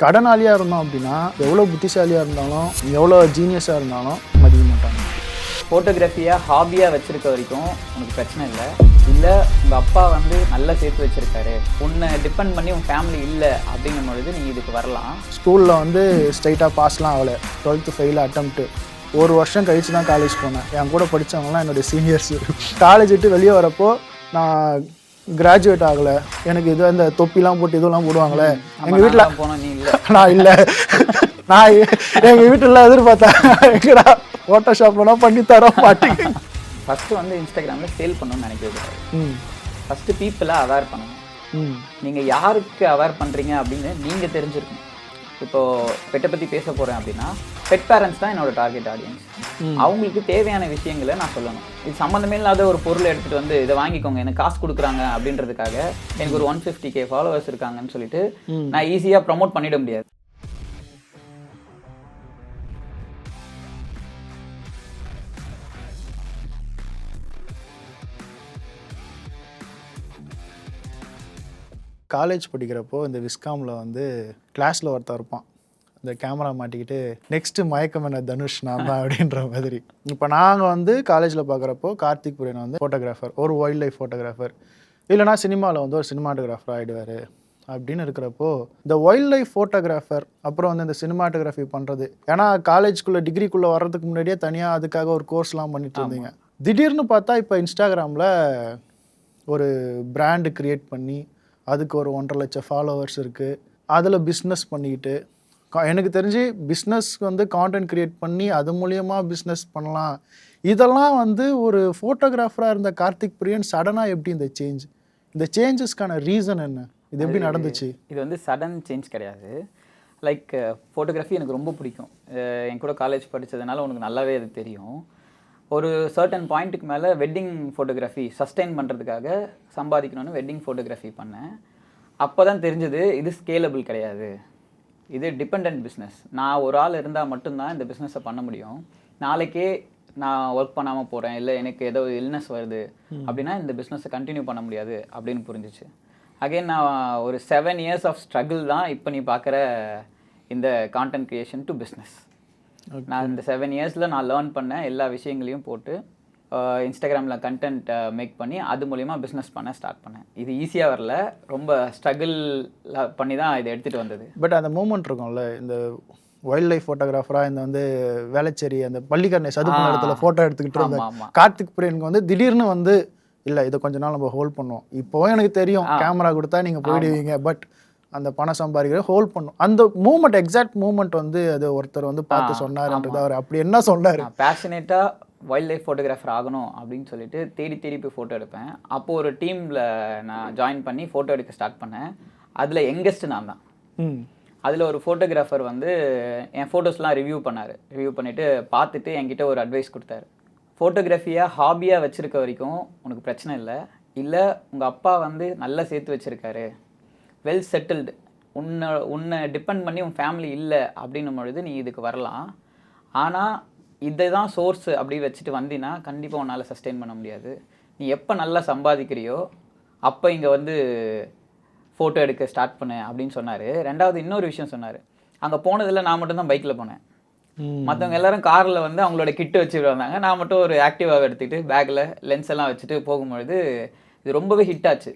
கடனாளியாக இருந்தோம் அப்படின்னா எவ்வளோ புத்திசாலியாக இருந்தாலும் எவ்வளோ ஜீனியஸாக இருந்தாலும் மதிக்க மாட்டாங்க. ஃபோட்டோகிராஃபியாக ஹாபியாக வச்சுருக்க வரைக்கும் உனக்கு பிரச்சனை இல்லை. இல்லை உங்கள் அப்பா வந்து நல்லா சேர்த்து வச்சுருக்காரு, உன்னை டிபெண்ட் பண்ணி உன் ஃபேமிலி இல்லை அப்படிங்கும் பொழுது நீங்கள் இதுக்கு வரலாம். ஸ்கூலில் வந்து ஸ்ட்ரைட்டாக பாஸ்லாம் ஆகலை, 12th ஃபெயில் அட்டம்ப்ட்டு. ஒரு வருஷம் கழிச்சு தான் காலேஜ் போனேன். என் கூட படித்தவங்களாம் என்னுடைய சீனியர்ஸு. காலேஜ் விட்டு வெளியே வரப்போ நான் கிராஜுவேட் ஆகலை, எனக்கு இது அந்த தொப்பிலாம் போட்டு இதெல்லாம் போடுவாங்களே எங்கள் வீட்டில் போனோம். நீ இல்லை, நான் இல்லை, நான் எங்கள் வீட்டில் எதிர்பார்த்தேன் எங்கடா ஃபோட்டோஷாப்லாம் பண்ணி தர மாட்டேங்க. ஃபஸ்ட்டு வந்து இன்ஸ்டாகிராமில் சேல் பண்ணணும்னு நினைக்கிறது. ஃபஸ்ட்டு பீப்புளை அவேர் பண்ணணும். நீங்கள் யாருக்கு அவேர் பண்ணுறீங்க அப்படின்னு நீங்கள் தெரிஞ்சிருக்கணும். இப்போது பெட்டை பற்றி பேச போகிறேன் அப்படின்னா பெட் பேரண்ட்ஸ் தான் என்னோட டார்கெட் ஆடியன்ஸ். அவங்களுக்கு தேவையான விஷயங்களை நான் சொல்லணும். இது சம்மந்தமே இல்லாத ஒரு பொருளை எடுத்துகிட்டு வந்து இதை வாங்கிக்கோங்க, எனக்கு காசு கொடுக்குறாங்க அப்படின்றதுக்காக எனக்கு ஒரு 150K ஃபாலோவர்ஸ் இருக்காங்கன்னு சொல்லிட்டு நான் ஈஸியாக ப்ரமோட் பண்ணிட முடியாது. காலேஜ் படிக்கிறப்போ இந்த விஸ்காமில் வந்து கிளாஸில் ஒருத்தர் இருப்பான், இந்த கேமரா மாட்டிக்கிட்டு நெக்ஸ்ட்டு மயக்கம் என்ன தனுஷ் நான் தான் அப்படின்ற மாதிரி. இப்போ நாங்கள் வந்து காலேஜில் பார்க்குறப்போ கார்த்திக் புரியன் வந்து ஃபோட்டோகிராஃபர், ஒரு வைல்ட் லைஃப் ஃபோட்டோகிராஃபர், இல்லைனா சினிமாவில் வந்து ஒரு சினிமாட்டோகிராஃபர் ஆகிடுவார் அப்படின்னு இருக்கிறப்போ இந்த வைல்ட் லைஃப் ஃபோட்டோகிராஃபர் அப்புறம் வந்து இந்த சினிமாட்டோகிராஃபி பண்ணுறது. ஏன்னா காலேஜ்குள்ளே டிகிரிக்குள்ளே வர்றதுக்கு முன்னாடியே தனியாக அதுக்காக ஒரு கோர்ஸ்லாம் பண்ணிட்டு இருந்தீங்க. திடீர்னு பார்த்தா இப்போ இன்ஸ்டாகிராமில் ஒரு பிராண்டு க்ரியேட் பண்ணி அதுக்கு ஒரு 1.5 லட்சம் ஃபாலோவர்ஸ் இருக்குது, அதில் பிஸ்னஸ் பண்ணிக்கிட்டு, எனக்கு தெரிஞ்சு பிஸ்னஸ்க்கு வந்து கான்டென்ட் க்ரியேட் பண்ணி அது மூலியமாக பிஸ்னஸ் பண்ணலாம். இதெல்லாம் வந்து ஒரு ஃபோட்டோகிராஃபராக இருந்த கார்த்திக் பிரியன் சடனாக எப்படி இந்த சேஞ்சஸ்க்கான ரீசன் என்ன? இது எப்படி நடந்துச்சு? இது வந்து சடன் சேஞ்ச் கிடையாது. லைக் ஃபோட்டோகிராஃபி எனக்கு ரொம்ப பிடிக்கும். என் கூட காலேஜ் படித்ததுனால உனக்கு நல்லாவே அது தெரியும். ஒரு சர்டன் பாயிண்ட்டுக்கு மேலே வெட்டிங் ஃபோட்டோகிராஃபி சஸ்டெயின் பண்ணுறதுக்காக சம்பாதிக்கணும்னு வெட்டிங் ஃபோட்டோகிராஃபி பண்ணேன். அப்போ தான் தெரிஞ்சது இது ஸ்கேலபிள் கிடையாது, இது டிபெண்ட் பிஸ்னஸ். நான் ஒரு ஆள் இருந்தால் மட்டும்தான் இந்த பிஸ்னஸை பண்ண முடியும். நாளைக்கே நான் ஒர்க் பண்ணாமல் போகிறேன், இல்லை எனக்கு ஏதோ இல்னஸ் வருது அப்படின்னா இந்த பிஸ்னஸை கண்டினியூ பண்ண முடியாது அப்படின்னு புரிஞ்சிச்சு. அகெயின் நான் ஒரு 7 years ஆஃப் ஸ்ட்ரகிள் தான் இப்போ நீ பார்க்குற இந்த கான்டென்ட் க்ரியேஷன் டு பிஸ்னஸ். நான் இந்த 7 yearsல நான் லேர்ன் பண்ண எல்லா விஷயங்களையும் போட்டு இன்ஸ்டாகிராமில் கண்டென்ட் மேக் பண்ணி அது மூலிமா பிஸ்னஸ் பண்ண ஸ்டார்ட் பண்ணேன். இது ஈஸியாக வரல, ரொம்ப ஸ்ட்ரகிள் பண்ணி தான் இதை எடுத்துகிட்டு வந்தது. பட் அந்த மூமெண்ட் இருக்கும்ல, இந்த வைல்ட் லைஃப் ஃபோட்டோகிராஃபராக இந்த வந்து வேளச்சேரி அந்த பள்ளிக்கரணை சதுப்பு நேரத்தில் ஃபோட்டோ எடுத்துக்கிட்டு இருந்த கார்த்திக் பிரியனுக்கு வந்து திடீர்னு வந்து இல்லை இதை கொஞ்ச நாள் நம்ம ஹோல்ட் பண்ணுவோம். இப்போவும் எனக்கு தெரியும் கேமரா கொடுத்தா நீங்கள் போயிடுவீங்க, பட் அந்த பணம் சம்பாதிக்கிற ஹோல்ட் பண்ணும். அந்த மூமெண்ட், எக்ஸாக்ட் மூமெண்ட் வந்து அது ஒருத்தர் வந்து பார்த்து சொன்னார்ன்றது. அவர் அப்படி என்ன சொன்னார்? பேஷனேட்டாக வைல்ட் லைஃப் ஃபோட்டோகிராஃபர் ஆகணும் அப்படின்னு சொல்லிட்டு தேடி போய் ஃபோட்டோ எடுப்பேன். அப்போது ஒரு டீமில் நான் ஜாயின் பண்ணி ஃபோட்டோ எடுக்க ஸ்டார்ட் பண்ணேன். அதில் யங்கஸ்ட் நான் தான். அதில் ஒரு ஃபோட்டோகிராஃபர் வந்து என் ஃபோட்டோஸ்லாம் ரிவ்யூ பண்ணிவிட்டு பார்த்துட்டு என்கிட்ட ஒரு அட்வைஸ் கொடுத்தாரு. ஃபோட்டோகிராஃபியாக ஹாபியாக வச்சுருக்க வரைக்கும் உனக்கு பிரச்சனை இல்லை. இல்லை உங்கள் அப்பா வந்து நல்லா சேர்த்து வச்சுருக்காரு, வெல் செட்டில்டு, உன்னை டிபெண்ட் பண்ணி உன் ஃபேமிலி இல்லை அப்படின்னும் பொழுது நீ இதுக்கு வரலாம். ஆனால் இதை தான் சோர்ஸ் அப்படி வச்சுட்டு வந்தீங்கன்னா கண்டிப்பாக உன்னால் சஸ்டெயின் பண்ண முடியாது. நீ எப்போ நல்லா சம்பாதிக்கிறியோ அப்போ இங்கே வந்து ஃபோட்டோ எடுக்க ஸ்டார்ட் பண்ணு அப்படின்னு சொன்னார். ரெண்டாவது இன்னொரு விஷயம் சொன்னார். அங்கே போனதில் நான் மட்டும்தான் பைக்கில் போனேன், மற்றவங்க எல்லாரும் காரில் வந்து அவங்களோட கிட்டு வச்சுட்டு வந்தாங்க. நான் மட்டும் ஒரு ஆக்டிவாக எடுத்துக்கிட்டு பேக்கில் லென்ஸ் எல்லாம் வச்சுட்டு போகும்பொழுது இது ரொம்பவே ஹிட் ஆச்சு.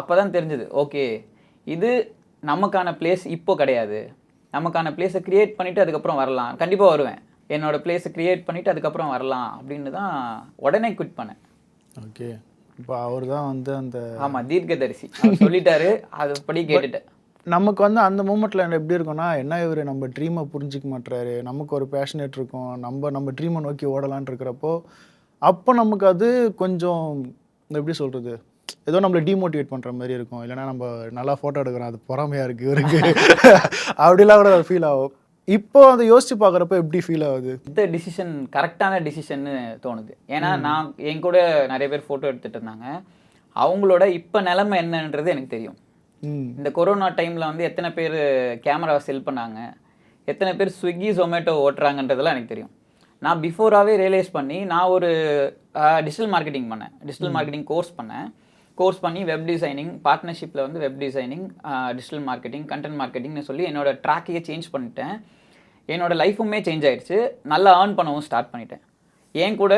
அப்போ தான் தெரிஞ்சது, ஓகே இது நமக்கான பிளேஸ் இப்போ கிடையாது, நமக்கான பிளேஸை க்ரியேட் பண்ணிவிட்டு அதுக்கப்புறம் வரலாம். கண்டிப்பாக வருவேன், என்னோடய பிளேஸை க்ரியேட் பண்ணிவிட்டு அதுக்கப்புறம் வரலாம் அப்படின்னு தான் உடனே குவிட் பண்ணேன். ஓகே, இப்போ அவர் தான் வந்து அந்த தீர்க்கதரிசி சொல்லிட்டாரு, அதுபடி கேட்டுட்டேன். நமக்கு வந்து அந்த மூமெண்ட்டில் எப்படி இருக்கும்னா, என்ன இவர் நம்ம ட்ரீமை புரிஞ்சிக்க மாட்டுறாரு, நமக்கு ஒரு பேஷனேட் இருக்கும், நம்ம ட்ரீமை நோக்கி ஓடலான் இருக்கிறப்போ அப்போ நமக்கு அது கொஞ்சம் எப்படி சொல்கிறது, ஏதோ நம்மளை டிமோட்டிவேட் பண்ணுற மாதிரி இருக்கும். இல்லைனா நம்ம நல்லா ஃபோட்டோ எடுக்கிறோம், அது பொறாமையாக இருக்குது இவருக்கு அப்படிலாம் கூட ஃபீல் ஆகும். இப்போ அதை யோசிச்சு பார்க்குறப்ப எப்படி ஃபீல் ஆகுது? இந்த டிசிஷன் கரெக்டான டிசிஷன்னு தோணுது. ஏன்னா நான் என் கூட நிறைய பேர் ஃபோட்டோ எடுத்துகிட்டு இருந்தாங்க, அவங்களோட இப்போ நிலைமை என்னன்றது எனக்கு தெரியும். இந்த கொரோனா டைமில் வந்து எத்தனை பேர் கேமராவை செல் பண்ணாங்க, எத்தனை பேர் ஸ்விக்கி ஜொமேட்டோ ஓட்டுறாங்கன்றதெல்லாம் எனக்கு தெரியும். நான் பிஃபோராகவே ரியலைஸ் பண்ணி நான் ஒரு டிஜிட்டல் மார்க்கெட்டிங் கோர்ஸ் பண்ணேன். கோர்ஸ் பண்ணி வெப் டிசைனிங், பார்ட்னர்ஷிப்பில் வந்து web designing, digital marketing, content மார்க்கெட்டிங்னு சொல்லி என்னோடய ட்ராக்கையே சேஞ்ச் பண்ணிட்டேன். என்னோடய லைஃபுமே சேஞ்ச் ஆகிடுச்சு. நல்லா ஏர்ன் பண்ணவும் ஸ்டார்ட் பண்ணிட்டேன். ஏன் கூட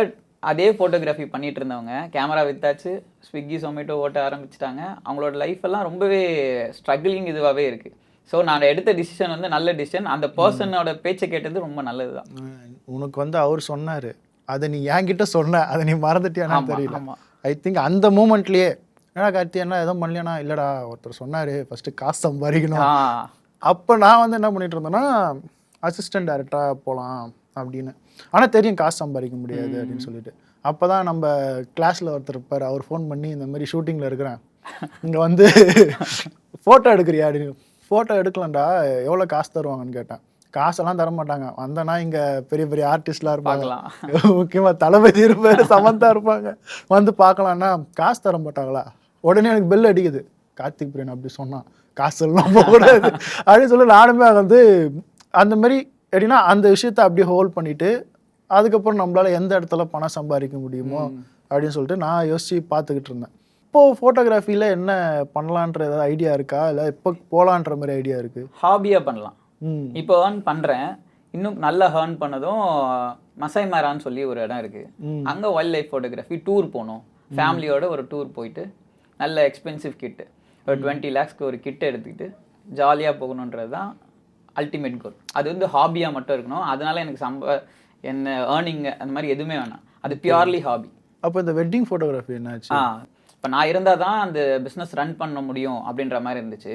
அதே ஃபோட்டோகிராஃபி பண்ணிகிட்டு இருந்தவங்க கேமரா வித்தாச்சு, ஸ்விக்கி ஜொமேட்டோ ஓட்ட ஆரம்பிச்சிட்டாங்க. அவங்களோட லைஃப்பெல்லாம் ரொம்பவே ஸ்ட்ரகிளிங் இதுவாகவே இருக்குது. ஸோ நான் எடுத்த டிசிஷன் வந்து நல்ல டிசிஷன். அந்த பர்சனோட பேச்சை கேட்டது ரொம்ப நல்லது தான். உனக்கு வந்து அவர் சொன்னார், அதை நீ என்கிட்ட சொன்ன, அதை நீ மறந்துட்டியான்னு தெரியல. ஐ திங்க் அந்த மூமெண்ட்லேயே என்னடா கார்த்தி என்ன எதுவும் பண்ணலையானா, இல்லைடா ஒருத்தர் சொன்னார் ஃபஸ்ட்டு காசு சம்பாதிக்கணும். அப்போ நான் வந்து என்ன பண்ணிட்டு இருந்தேன்னா அசிஸ்டன்ட் டைரக்டராக போகலாம் அப்படின்னு. ஆனால் தெரியும் காசு சம்பாதிக்க முடியாது அப்படின்னு சொல்லிட்டு. அப்போ தான் நம்ம கிளாஸில் ஒருத்தர் இருப்பார், அவர் ஃபோன் பண்ணி இந்த மாதிரி ஷூட்டிங்கில் இருக்கிறேன், இங்கே வந்து ஃபோட்டோ எடுக்கிறியா அப்படின்னு. ஃபோட்டோ எடுக்கலாம்டா, எவ்வளோ காசு தருவாங்கன்னு கேட்டேன். காசெல்லாம் தர மாட்டாங்க, வந்தனா இங்கே பெரிய பெரிய ஆர்டிஸ்ட்லாம் இருப்பாங்க, முக்கியமாக தளபதி இருப்பார், சமந்தா இருப்பாங்க, வந்து பார்க்கலான்னா காசு தர மாட்டாங்களா. உடனே எனக்கு பெல் அடிக்குது, கார்த்திக் பிரியன் அப்படி சொன்னான், காசு எல்லாம் போகக்கூடாது அப்படின்னு சொல்லி நானுமே வந்து அந்த மாதிரி எப்படின்னா அந்த விஷயத்த அப்படியே ஹோல்ட் பண்ணிவிட்டு அதுக்கப்புறம் நம்மளால் எந்த இடத்துல பணம் சம்பாதிக்க முடியுமோ அப்படின்னு சொல்லிட்டு நான் யோசித்து பார்த்துக்கிட்டு இருந்தேன். இப்போது ஃபோட்டோகிராஃபியில் என்ன பண்ணலான்ற ஏதாவது ஐடியா இருக்கா, இல்லை இப்போ போகலான்ற மாதிரி ஐடியா இருக்குது? ஹாபியாக பண்ணலாம். இப்போ ஏர்ன் பண்ணுறேன். இன்னும் நல்லா ஏர்ன் பண்ணதும் மசை மாரான்னு சொல்லி ஒரு இடம் இருக்குது. அங்கே வைல்ட் லைஃப் ஃபோட்டோகிராஃபி டூர் போகணும். ஃபேமிலியோட ஒரு டூர் போயிட்டு நல்ல எக்ஸ்பென்சிவ் கிட்டு, ஒரு 20 lakhsக்கு ஒரு கிட்டு எடுத்துக்கிட்டு ஜாலியாக போகணுன்றது தான் அல்டிமேட் கோல். அது வந்து ஹாபியாக மட்டும் இருக்கணும். அதனால எனக்கு என்ன ஏர்னிங் அந்த மாதிரி எதுவுமே வேணாம். அது பியூர்லி ஹாபி. அப்போ இந்த வெட்டிங் ஃபோட்டோகிராஃபி என்னாச்சு? இப்போ நான் இருந்தால் தான் அந்த பிஸ்னஸ் ரன் பண்ண முடியும் அப்படின்ற மாதிரி இருந்துச்சு.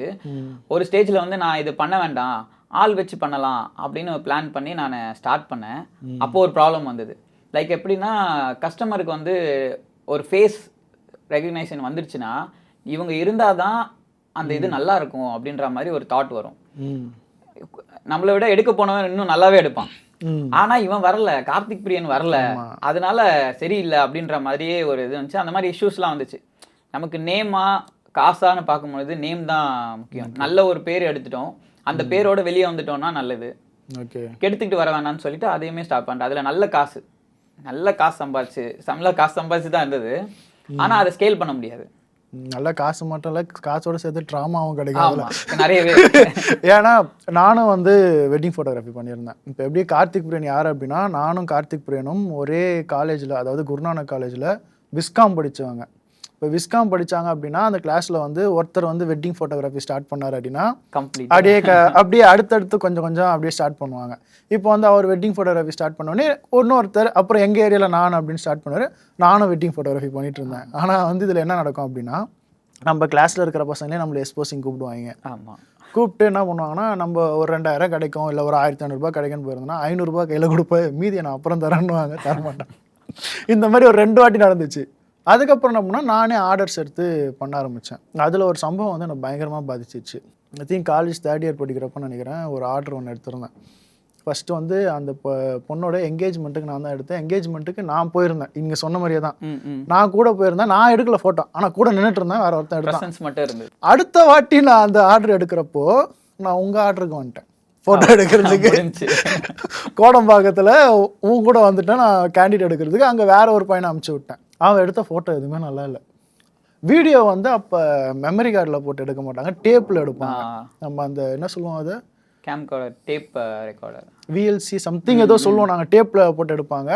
ஒரு ஸ்டேஜில் வந்து நான் இது பண்ண வேண்டாம், ஆள் வச்சு பண்ணலாம் அப்படின்னு பிளான் பண்ணி நான் ஸ்டார்ட் பண்ணேன். அப்போது ஒரு ப்ராப்ளம் வந்தது. லைக் எப்படின்னா, கஸ்டமருக்கு வந்து ஒரு ஃபேஸ் ரெகக்னைசேஷன் வந்துருச்சுன்னா இவங்க இருந்தால் தான் அந்த இது நல்லா இருக்கும் அப்படின்ற மாதிரி ஒரு தாட் வரும். நம்மளை விட எடுக்க போனவன் இன்னும் நல்லாவே எடுப்பான். ஆனா இவன் வரல, கார்த்திக் பிரியன் வரல, அதனால சரியில்லை அப்படின்ற மாதிரியே ஒரு இது வந்துச்சு. அந்த மாதிரி இஷ்யூஸ்லாம் வந்துச்சு. நமக்கு நேமா காசான்னு பார்க்கும்பொழுது நேம் தான் முக்கியம். நல்ல ஒரு பேர் எடுத்துட்டோம், அந்த பேரோட வெளியே வந்துட்டோம்னா நல்லது. கெடுத்துக்கிட்டு வர வேணாம்னு சொல்லிட்டு அதையுமே ஸ்டாப் பண்ணிட்டேன். அதில் நல்ல காசு சம்பாதிச்சு தான் இருந்தது. ஆனா அதை ஸ்கேல் பண்ண முடியாது. நல்ல காசு மட்டும் இல்லை, காசோட சேர்த்து ட்ராமாவும் கிடைக்காதுல நிறையவே. ஏன்னா நானும் வந்து வெட்டிங் ஃபோட்டோகிராஃபி பண்ணியிருந்தேன். இப்போ எப்படி கார்த்திக் பிரியன் யார் அப்படின்னா, நானும் கார்த்திக் பிரியனும் ஒரே காலேஜில், அதாவது குருநானக் காலேஜில் விஸ்காம் படித்தவங்க. இப்போ விஸ்காம் படித்தாங்க அப்படின்னா அந்த கிளாஸில் வந்து ஒருத்தர் வந்து வெட்டிங் ஃபோட்டோகிராஃபி ஸ்டார்ட் பண்ணார் அப்படின்னா அப்படியே அடுத்தடுத்து கொஞ்சம் கொஞ்சம் அப்படியே ஸ்டார்ட் பண்ணுவாங்க. இப்போ வந்து அவர் வெட்டிங் ஃபோட்டோகிராஃபி ஸ்டார்ட் பண்ணோடனே இன்னொருத்தர், அப்புறம் எங்கள் ஏரியாவில் நான் அப்படின்னு ஸ்டார்ட் பண்ணுவார். நானும் வெட்டிங் ஃபோட்டோகிராஃபி பண்ணிட்டு இருந்தேன். ஆனால் வந்து இதில் என்ன நடக்கும் அப்படின்னா, நம்ம கிளாஸில் இருக்கிற பசங்களே நம்மளை எக்ஸ்போசிங் கூப்பிடுவாங்க. கூப்பிட்டு என்ன பண்ணுவாங்கன்னா, நம்ம ஒரு 2000 கிடைக்கும், இல்லை ஒரு 1500 கிடைக்குன்னு போயிருந்தோம்னா 500 கையில் கொடுப்பேன், மீதியை நான் அப்புறம் தரேன்னுவாங்க, தரமாட்டேன். இந்த மாதிரி ஒரு 2 வாட்டி நடந்துச்சு. அதுக்கப்புறம் என்ன பண்ணால் நானே ஆர்டர்ஸ் எடுத்து பண்ண ஆரம்பித்தேன். அதில் ஒரு சம்பவம் வந்து எனக்கு பயங்கரமாக பாதிச்சிச்சு. I think college 3rd year படிக்கிறப்ப நினைக்கிறேன், ஒரு ஆர்டர் ஒன்று எடுத்திருந்தேன். ஃபஸ்ட்டு வந்து அந்த பொண்ணோட என்கேஜ்மெண்ட்டுக்கு நான் தான் எடுத்தேன். என்கேஜ்மெண்ட்டுக்கு நான் போயிருந்தேன், இங்கே சொன்ன மாதிரியே தான் நான் கூட போயிருந்தேன். நான் எடுக்கல ஃபோட்டோ, ஆனால் கூட நின்றுட்டு இருந்தேன், வேறு ஒருத்தன் எடுத்தேன். அடுத்த வாட்டி நான் அந்த ஆர்டர் எடுக்கிறப்போ நான் உங்கள் ஆர்டருக்கு வந்துட்டேன் ஃபோட்டோ எடுக்கிறதுக்கு. கோடம்பாக்கத்தில் உன் கூட வந்துட்டேன் நான் கேண்டிடேட் எடுக்கிறதுக்கு. அங்கே வேற ஒரு பையனை அனுப்பிச்சி விட்டேன். அவன் எடுத்த ஃபோட்டோ எதுவுமே நல்லா இல்லை. வீடியோ வந்து அப்போ மெமரி கார்டில் போட்டு எடுக்க மாட்டாங்க, டேப்பில் எடுப்பாங்க. நம்ம அந்த என்ன சொல்லுவோம், அது camcorder, tape recorder, VLC something ஏதோ சொல்லுவோம், நாங்கள் டேப்பில் போட்டு எடுப்பாங்க.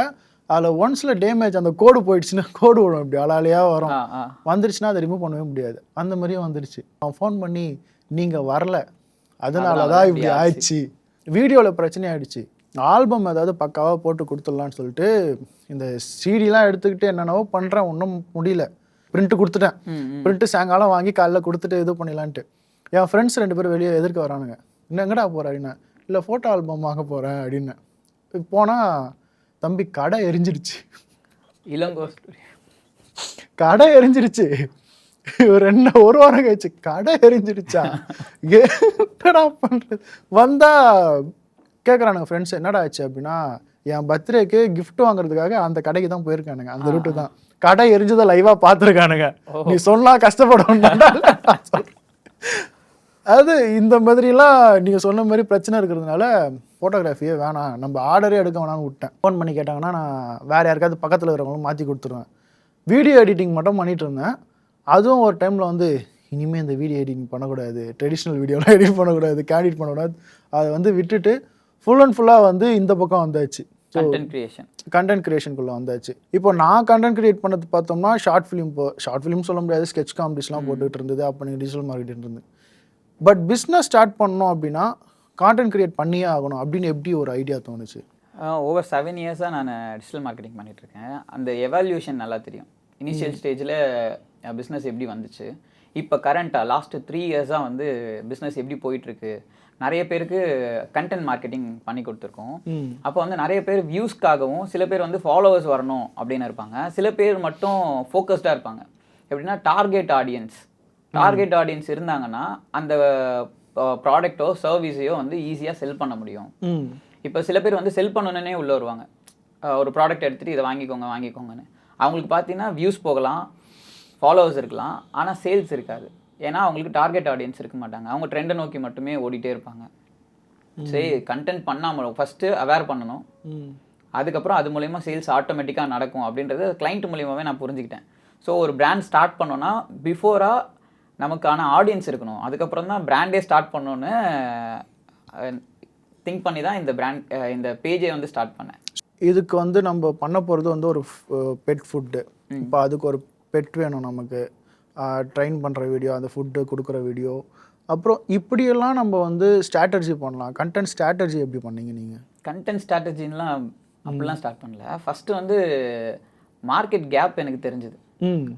அதில் ஒன்ஸில் டேமேஜ், அந்த கோடு போயிடுச்சுன்னா கோடு விடும், இப்படி அலாலையாக வரும், வந்துருச்சுன்னா அதை ரிமூவ் பண்ணவே முடியாது. அந்த மாதிரியும் வந்துருச்சு. அவன் ஃபோன் பண்ணி நீங்கள் வரல, அதனால தான் இப்படி ஆயிடுச்சு, வீடியோவில் பிரச்சனை ஆகிடுச்சு, ஆல்பம் ஏதாவது பக்காவாக போட்டு கொடுத்துடலான்னு சொல்லிட்டு இந்த சிடிலாம் எடுத்துக்கிட்டு என்னென்னவோ பண்ணுறேன், ஒன்றும் முடியல. பிரிண்ட்டு கொடுத்துட்டேன், பிரிண்ட்டு சாயங்காலம் வாங்கி காலைல கொடுத்துட்டு இது பண்ணிடலான்ட்டு. என் ஃப்ரெண்ட்ஸ் 2 பேர் வெளியே எதிர்க்க வரானுங்க. இன்னும் எங்கடா போகிற அப்படின்னா, இல்லை ஃபோட்டோ ஆல்பம் வாங்க போகிறேன் அப்படின்னு. போனால் தம்பி கடை எரிஞ்சிருச்சு, இளங்கோ கடை எரிஞ்சிருச்சு. ஒரு வாரம் கழிச்சு கடை எரிஞ்சிருச்சா, என்னடா பண்ணுறது. வந்தால் கேட்குறானுங்க ஃப்ரெண்ட்ஸ், என்னடா ஆச்சு அப்படின்னா, என் பர்த்டேக்கு கிஃப்ட் வாங்குறதுக்காக அந்த கடைக்கு தான் போயிருக்கானுங்க, அந்த ரூட்டு தான். கடை எரிஞ்சதை லைவாக பார்த்துருக்கானுங்க. நீ சொன்னால் கஷ்டப்படணும்னா அது இந்த மாதிரிலாம் நீங்கள் சொன்ன மாதிரி பிரச்சனை இருக்கிறதுனால ஃபோட்டோகிராஃபியே வேணாம், நம்ம ஆர்டரே எடுக்க வேணாம்னு விட்டேன். ஃபோன் பண்ணி கேட்டாங்கன்னா நான் வேறு யாருக்காவது பக்கத்தில் இருக்கிறவங்களும் மாற்றி கொடுத்துருவேன். வீடியோ எடிட்டிங் மட்டும் பண்ணிகிட்டு இருந்தேன். அதுவும் ஒரு டைமில் வந்து இனிமேல் இந்த வீடியோ எடிட்டிங் பண்ணக்கூடாது, ட்ரெடிஷ்னல் வீடியோலாம் எடிட் பண்ணக்கூடாது, கேடிட் பண்ணக்கூடாது, அதை வந்து விட்டுட்டு ஃபுல் அண்ட் ஃபுல்லாக வந்து இந்த பக்கம் வந்தாச்சு. கண்டென்ட் கிரியேஷனுக்குள்ளே வந்தாச்சு. இப்போ நான் கண்டென்ட் கிரியேட் பண்ணது பார்த்தோம்னா ஷார்ட் ஃபிலிம் சொல்ல முடியாது, ஸ்கெட்ச் காமெடிஸ்லாம் போட்டுக்கிட்டு இருந்தது. அப்போ நீங்கள் டிஜிட்டல் மார்க்கெட்டிங் இருந்து. பட் பிஸ்னஸ் ஸ்டார்ட் பண்ணோம் அப்படின்னா கான்டென்ட் கிரியேட் பண்ணியே ஆகணும் அப்படின்னு எப்படி ஒரு ஐடியா தோணுச்சு? ஓவர் 7 இயர்ஸாக நான் டிஜிட்டல் மார்க்கெட்டிங் பண்ணிகிட்ருக்கேன். அந்த எவால்யூஷன் நல்லா தெரியும். இனிஷியல் ஸ்டேஜில் பிஸ்னஸ் எப்படி வந்துச்சு, இப்போ கரண்ட்டாக லாஸ்ட்டு 3 இயர்ஸாக வந்து பிஸ்னஸ் எப்படி போயிட்டுருக்கு. நிறைய பேருக்கு கண்டென்ட் மார்க்கெட்டிங் பண்ணி கொடுத்துருக்கோம். அப்போ வந்து நிறைய பேர் வியூஸ்க்காகவும், சில பேர் வந்து ஃபாலோவர்ஸ் வரணும் அப்படின்னு இருப்பாங்க, சில பேர் மட்டும் ஃபோக்கஸ்டாக இருப்பாங்க. எப்படின்னா டார்கெட் ஆடியன்ஸ் இருந்தாங்கன்னா அந்த ப்ராடக்ட்டோ சர்வீஸையோ வந்து ஈஸியாக செல் பண்ண முடியும். இப்போ சில பேர் வந்து செல் பண்ணணுன்னே உள்ளே வருவாங்க. ஒரு ப்ராடக்ட் எடுத்துகிட்டு இதை வாங்கிக்கோங்கன்னு. அவங்களுக்கு பார்த்தீங்கன்னா வியூஸ் போகலாம், ஃபாலோவர்ஸ் இருக்கலாம், ஆனால் சேல்ஸ் இருக்காது. ஏன்னா அவங்களுக்கு டார்கெட் ஆடியன்ஸ் இருக்க மாட்டாங்க. அவங்க ட்ரெண்டை நோக்கி மட்டுமே ஓடிட்டே இருப்பாங்க. சரி, கண்டென்ட் பண்ணாமல் ஃபஸ்ட்டு அவேர் பண்ணணும், அதுக்கப்புறம் அது மூலயமா சேல்ஸ் ஆட்டோமேட்டிக்காக நடக்கும் அப்படின்றது கிளைண்ட் மூலியமாகவே நான் புரிஞ்சுக்கிட்டேன். ஸோ ஒரு பிராண்ட் ஸ்டார்ட் பண்ணோன்னா பிஃபோராக நமக்கான ஆடியன்ஸ் இருக்கணும், அதுக்கப்புறம் தான் பிராண்டே ஸ்டார்ட் பண்ணோன்னு திங்க் பண்ணி தான் இந்த பேஜை வந்து ஸ்டார்ட் பண்ணேன். இதுக்கு வந்து நம்ம பண்ண போகிறது வந்து ஒரு பெட் ஃபுட்டு. இப்போ அதுக்கு ஒரு பெட் வேணும் நமக்கு, ட்ரெயின் பண்ணுற வீடியோ, அந்த ஃபுட்டு கொடுக்குற வீடியோ, அப்புறம் இப்படியெல்லாம் நம்ம வந்து ஸ்ட்ராட்டஜி பண்ணலாம். கண்டென்ட் ஸ்ட்ராட்டஜி எப்படி பண்ணீங்க நீங்கள்? கண்டென்ட் ஸ்ட்ராட்டஜின்லாம் அப்படிலாம் ஸ்டார்ட் பண்ணல. ஃபஸ்ட்டு வந்து மார்க்கெட் கேப் எனக்கு தெரிஞ்சுது.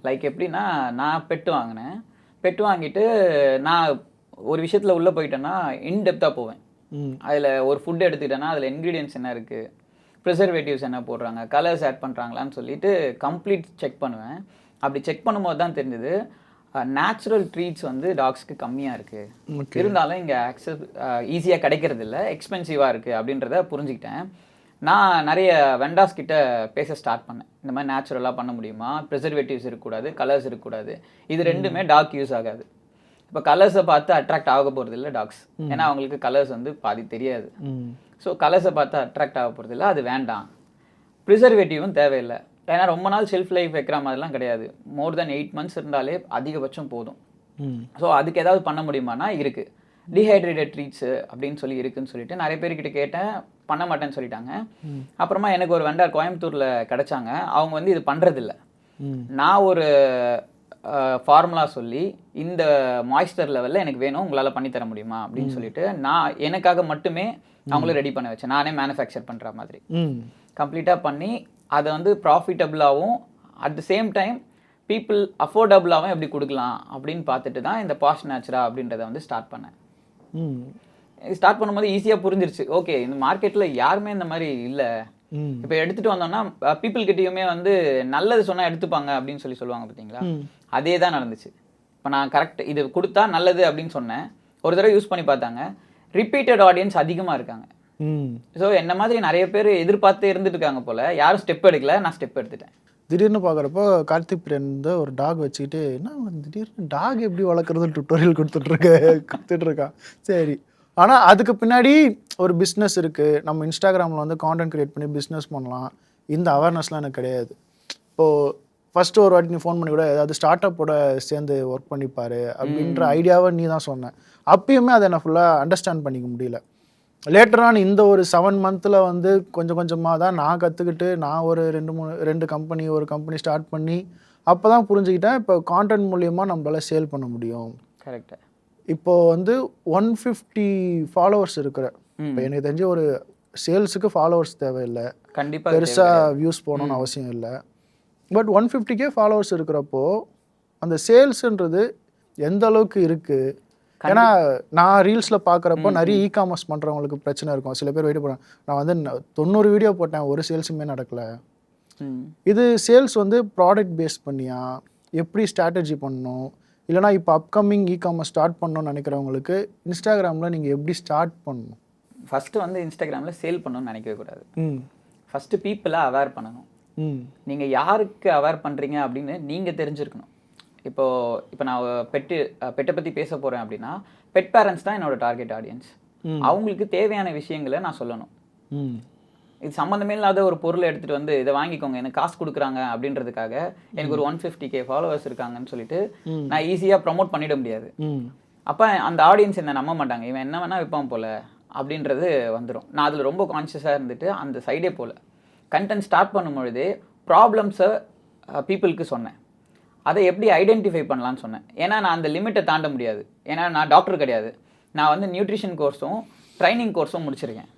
லைக் எப்படின்னா, நான் பெட்டு வாங்கிட்டு நான் ஒரு விஷயத்தில் உள்ளே போயிட்டேன்னா இன்டெப்த்தாக போவேன். அதில் ஒரு ஃபுட் எடுத்துக்கிட்டேன்னா அதில் இன்க்ரீடியன்ட்ஸ் என்ன இருக்குது, ப்ரிசர்வேட்டிவ்ஸ் என்ன போடுறாங்க, கலர்ஸ் ஆட் பண்ணுறாங்களான்னு சொல்லிட்டு கம்ப்ளீட் செக் பண்ணுவேன். அப்படி செக் பண்ணும்போது தான் தெரிஞ்சது நேச்சுரல் ட்ரீட்ஸ் வந்து டாக்ஸ்க்கு கம்மியாக இருக்குது, இருந்தாலும் இங்கே ஈஸியாக கிடைக்கிறது இல்லை, எக்ஸ்பென்சிவாக இருக்குது அப்படின்றத புரிஞ்சுக்கிட்டேன். நான் நிறைய வெண்டார்ஸ் கிட்ட பேச ஸ்டார்ட் பண்ணேன். இந்த மாதிரி நேச்சுரலாக பண்ண முடியுமா, ப்ரிசர்வேட்டிவ்ஸ் இருக்கக்கூடாது, கலர்ஸ் இருக்கக்கூடாது, இது ரெண்டுமே டாக் யூஸ் ஆகாது. இப்போ கலர்ஸை பார்த்து அட்ராக்ட் ஆக போகிறது இல்லை டாக்ஸ், ஏன்னா அவங்களுக்கு கலர்ஸ் வந்து பாதி தெரியாது. ஸோ கலர்ஸை பார்த்து அட்ராக்ட் ஆக போகிறது இல்லை, அது வேண்டாம். ப்ரிசர்வேட்டிவும் தேவையில்லை, ஏன்னா ரொம்ப நாள் ஷெல்ஃப் லைஃப் வைக்கிற மாதிரிலாம் கிடையாது. மோர் தென் 8 months இருந்தாலே அதிகபட்சம் போதும். ஸோ அதுக்கு ஏதாவது பண்ண முடியுமானா இருக்குது. டீஹைட்ரேட்டட் ட்ரீட்ஸு அப்படின்னு சொல்லி இருக்குதுன்னு சொல்லிட்டு நிறைய பேர்கிட்ட கேட்டேன், பண்ண மாட்டேன்னு சொல்லிட்டாங்க. அப்புறமா எனக்கு ஒரு வெண்டார் கோயம்புத்தூரில் கிடச்சாங்க. அவங்க வந்து இது பண்ணுறதில்ல. நான் ஒரு ஃபார்முலா சொல்லி இந்த மாய்ஸ்டர் லெவலில் எனக்கு வேணும், உங்களால் பண்ணித்தர முடியுமா அப்படின்னு சொல்லிட்டு நான் எனக்காக மட்டுமே அவங்களும் ரெடி பண்ண வச்சேன். நானே மேனுஃபேக்சர் பண்ணுற மாதிரி கம்ப்ளீட்டாக பண்ணி அதை வந்து ப்ராஃபிட்டபுளாகவும் at the same time people அஃபோர்டபுளாகவும் எப்படி கொடுக்கலாம் அப்படின்னு பார்த்துட்டு தான் இந்த பாஸ்ட் நேச்சுரா அப்படின்றத வந்து ஸ்டார்ட் பண்ணேன். ஸ்டார்ட் பண்ணும்போது ஈஸியாக புரிஞ்சிருச்சு, ஓகே இந்த மார்க்கெட்டில் யாருமே இந்த மாதிரி இல்லை. இப்போ எடுத்துகிட்டு வந்தோம்னா பீப்புள் கிட்டேயுமே வந்து நல்லது சொன்னால் எடுத்துப்பாங்க அப்படின்னு சொல்லுவாங்க பார்த்தீங்களா, அதே தான் நடந்துச்சு. இப்போ நான் கரெக்ட் இது கொடுத்தா நல்லது அப்படின்னு சொன்னேன், ஒரு தடவை யூஸ் பண்ணி பார்த்தாங்க, ரிப்பீட்டட் ஆடியன்ஸ் அதிகமாக இருக்காங்க. ஸோ என்ன மாதிரி நிறைய பேர் எதிர்பார்த்து இருந்துட்டு இருக்காங்க போல், யாரும் ஸ்டெப் எடுக்கல, நான் ஸ்டெப் எடுத்துட்டேன். திடீர்னு பார்க்குறப்போ கார்த்திக் பிரியன் வந்து ஒரு டாக் வச்சுக்கிட்டு என்ன திடீர்னு டாக் எப்படி வளர்க்குறது டுட்டோரியல் கொடுத்துட்ருக்கான். சரி, ஆனால் அதுக்கு பின்னாடி ஒரு பிஸ்னஸ் இருக்குது. நம்ம இன்ஸ்டாகிராமில் வந்து கான்டென்ட் க்ரியேட் பண்ணி பிஸ்னஸ் பண்ணலாம், இந்த அவேர்னஸ்லாம் எனக்கு கிடையாது. இப்போது ஃபஸ்ட்டு ஒரு வாட்டி நீ ஃபோன் பண்ணி கூட ஏதாவது ஸ்டார்ட் அப்போட சேர்ந்து ஒர்க் பண்ணிப்பார் அப்படின்ற ஐடியாவை நீ தான் சொன்னேன். அப்பயுமே அதை நான் ஃபுல்லாக அண்டர்ஸ்டாண்ட் பண்ணிக்க முடியல. லேட்டரான இந்த ஒரு 7 months வந்து கொஞ்சம் கொஞ்சமாக தான் நான் கற்றுக்கிட்டு, நான் ஒரு 2 கம்பெனி ஸ்டார்ட் பண்ணி அப்போ தான் புரிஞ்சுக்கிட்டேன், இப்போ கான்டென்ட் மூலியமாக நம்மளால் சேல் பண்ண முடியும். கரெக்டாக. இப்போது வந்து 150 ஃபாலோவர்ஸ் இருக்கிற, இப்போ எனக்கு தெரிஞ்ச ஒரு சேல்ஸுக்கு ஃபாலோவர்ஸ் தேவையில்லை, கண்டிப்பாக பெருசாக வியூஸ் போகணுன்னு அவசியம் இல்லை. பட் 150K ஃபாலோவர்ஸ் இருக்கிறப்போ அந்த சேல்ஸுன்றது எந்த அளவுக்கு இருக்குது? ஏன்னா நான் ரீல்ஸில் பார்க்குறப்போ நிறைய இ-காமர்ஸ் பண்ணுறவங்களுக்கு பிரச்சனை இருக்கும். சில பேர் வெயிட் பண்ணுவாங்க, நான் வந்து 90 வீடியோ போட்டேன், ஒரு சேல்ஸுமே நடக்கலை. இது சேல்ஸ் வந்து ப்ராடக்ட் பேஸ் பண்ணியா, எப்படி ஸ்ட்ராட்டஜி பண்ணணும், இல்லைனா இப்போ அப்கமிங் இ-காமர்ஸ் ஸ்டார்ட் பண்ணணும்னு நினைக்கிறவங்களுக்கு இன்ஸ்டாகிராமில் நீங்கள் எப்படி ஸ்டார்ட் பண்ணணும்? ஃபஸ்ட்டு வந்து இன்ஸ்டாகிராமில் சேல் பண்ணணும்னு நினைக்கவே கூடாது. ஃபஸ்ட்டு பீப்புளை அவேர் பண்ணணும். நீங்கள் யாருக்கு அவேர் பண்ணுறீங்க அப்படின்னு நீங்கள் தெரிஞ்சிருக்கணும். இப்போ நான் பெட்டை பற்றி பேச போகிறேன் அப்படின்னா, பெட் பேரண்ட்ஸ் தான் என்னோட டார்கெட் ஆடியன்ஸ். அவங்களுக்கு தேவையான விஷயங்களை நான் சொல்லணும். இது சம்மந்தமே இல்லாத ஒரு பொருளை எடுத்துகிட்டு வந்து இதை வாங்கிக்கோங்க எனக்கு காசு கொடுக்குறாங்க அப்படின்றதுக்காக எனக்கு ஒரு 150K ஃபாலோவர்ஸ் இருக்காங்கன்னு சொல்லிட்டு நான் ஈஸியாக ப்ரமோட் பண்ணிட முடியாது. அப்போ அந்த ஆடியன்ஸ் என்ன நம்ப மாட்டாங்க, இவன் என்ன வேணால் விற்பான் போல் அப்படின்றது வந்துடும். நான் அதில் ரொம்ப கான்ஷியஸாக இருந்துட்டு அந்த சைடே போல் கண்டென்ட் ஸ்டார்ட் பண்ணும்பொழுதே ப்ராப்ளம்ஸை பீப்புளுக்கு சொன்னேன். அதை எப்படி ஐடென்டிஃபை பண்ணலான்னு சொன்னேன். ஏன்னா நான் அந்த லிமிட்டை தாண்ட முடியாது. ஏன்னா நான் டாக்டர் கிடையாது. நான் வந்து நியூட்ரிஷன் கோர்ஸும் ட்ரைனிங் கோர்ஸும் முடிச்சிருக்கேன்.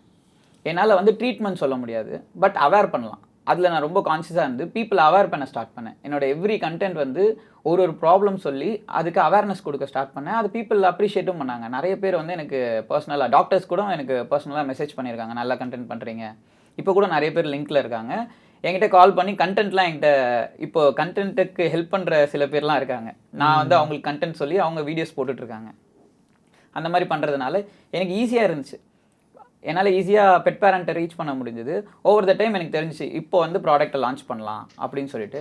என்னால் வந்து ட்ரீட்மெண்ட் சொல்ல முடியாது, பட் அவேர் பண்ணலாம். அதில் நான் ரொம்ப கான்ஷியஸாக இருந்து பீப்புள் அவேர் பண்ண ஸ்டார்ட் பண்ணேன். என்னோட எவ்ரி கண்டென்ட் வந்து ஒரு ப்ராப்ளம் சொல்லி அதுக்கு அவேர்னஸ் கொடுக்க ஸ்டார்ட் பண்ணேன். அது பீப்புள் அப்ரிஷியேட்டும் பண்ணாங்க. நிறைய பேர் வந்து எனக்கு பர்சனலாக, டாக்டர்ஸ் கூட எனக்கு பர்சனலாக மெசேஜ் பண்ணியிருக்காங்க, நல்லா கண்டென்ட் பண்ணுறீங்க. இப்போ கூட நிறைய பேர் லிங்க்கில் இருக்காங்க. என்கிட்ட கால் பண்ணி கண்டென்ட்லாம் என்கிட்ட இப்போ கண்டென்ட்டுக்கு ஹெல்ப் பண்ணுற சில பேர்லாம் இருக்காங்க. நான் வந்து அவங்களுக்கு கண்டென்ட் சொல்லி அவங்க வீடியோஸ் போட்டுட்ருக்காங்க. அந்த மாதிரி பண்ணுறதுனால எனக்கு ஈஸியாக இருந்துச்சு. என்னால் ஈஸியாக பெட் பேரண்ட்டை ரீச் பண்ண முடிஞ்சது. ஓவர் த டைம் எனக்கு தெரிஞ்சிச்சு இப்போ வந்து ப்ராடக்ட்டை லான்ச் பண்ணலாம் அப்படின்னு சொல்லிட்டு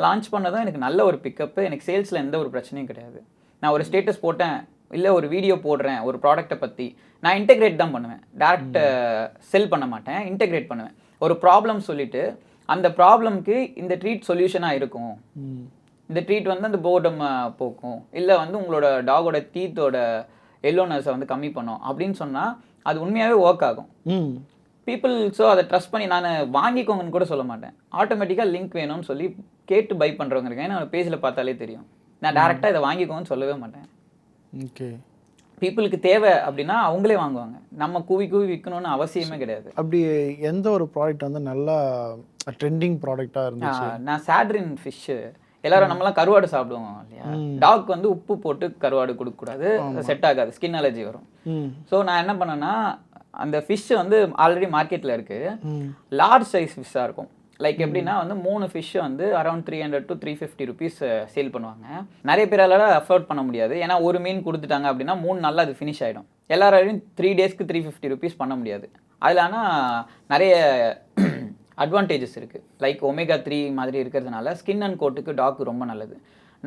லான்ச் பண்ணதும் எனக்கு நல்ல ஒரு பிக்கப்பு. எனக்கு சேல்ஸில் எந்த ஒரு பிரச்சனையும் கிடையாது. நான் ஒரு ஸ்டேட்டஸ் போட்டேன், இல்லை ஒரு வீடியோ போடுறேன் ஒரு ப்ராடக்ட்டை பற்றி, நான் இன்டெகிரேட் தான் பண்ணுவேன். டேரக்ட் செல் பண்ண மாட்டேன், இன்டெகிரேட் பண்ணுவேன். ஒரு ப்ராப்ளம் சொல்லிவிட்டு அந்த ப்ராப்ளம்க்கு இந்த ட்ரீட் சொல்யூஷனாக இருக்கும், இந்த ட்ரீட் வந்து அந்த போர்டம் போக்கும், இல்லை வந்து உங்களோட டாகோட டீத்தோட எல்லோனஸை வந்து கம்மி பண்ணும் அப்படின்னு சொன்னால் அது உண்மையாகவே ஒர்க் ஆகும். பீப்புள் ஸோ அதை ட்ரஸ்ட் பண்ணி நான் வாங்கிக்கோங்கன்னு கூட சொல்ல மாட்டேன். ஆட்டோமேட்டிக்காக லிங்க் வேணும்னு சொல்லி கேட்டு பை பண்ணுறவங்க இருக்கேன். நான் பேஜில் பார்த்தாலே தெரியும். நான் டேரெக்டாக இதை வாங்கிக்கோங்கன்னு சொல்லவே மாட்டேன். ஓகே, பீப்புளுக்கு தேவை அப்படின்னா அவங்களே வாங்குவாங்க. நம்ம கூவி விற்கணும்னு அவசியமே கிடையாது. அப்படி எந்த ஒரு ப்ராடக்ட் வந்து நல்லா ட்ரெண்டிங் ப்ராடக்டாக இருந்துச்சு? நான் சாட்ரின் ஃபிஷ்ஷு, எல்லாரும் நம்மளாம் கருவாடு சாப்பிடுவோம் இல்லையா, டாக் வந்து உப்பு போட்டு கருவாடு கொடுக்கக்கூடாது, செட் ஆகாது, ஸ்கின் அலர்ஜி வரும். ஸோ நான் என்ன பண்ணேன்னா அந்த ஃபிஷ் வந்து ஆல்ரெடி மார்க்கெட்டில் இருக்குது, லார்ஜ் சைஸ் ஃபிஷ்ஷாக இருக்கும். லைக் எப்படின்னா வந்து 3 ஃபிஷ் வந்து அரௌண்ட் 300 to 350 ருபீஸ் சேல் பண்ணுவாங்க. நிறைய பேரால் அஃபோர்ட் பண்ண முடியாது. ஏன்னா ஒரு மீன் கொடுத்துட்டாங்க அப்படின்னா 3 நாளில் அது ஃபினிஷ் ஆகிடும். எல்லாராலையும் 3 டேஸ்க்கு 350 ருபீஸ் பண்ண முடியாது. அதில் ஆனால் நிறைய அட்வான்டேஜஸ் இருக்குது. லைக் ஒமேகா 3 மாதிரி இருக்கிறதுனால ஸ்கின் அண்ட் கோட்டுக்கு டாக்கு ரொம்ப நல்லது.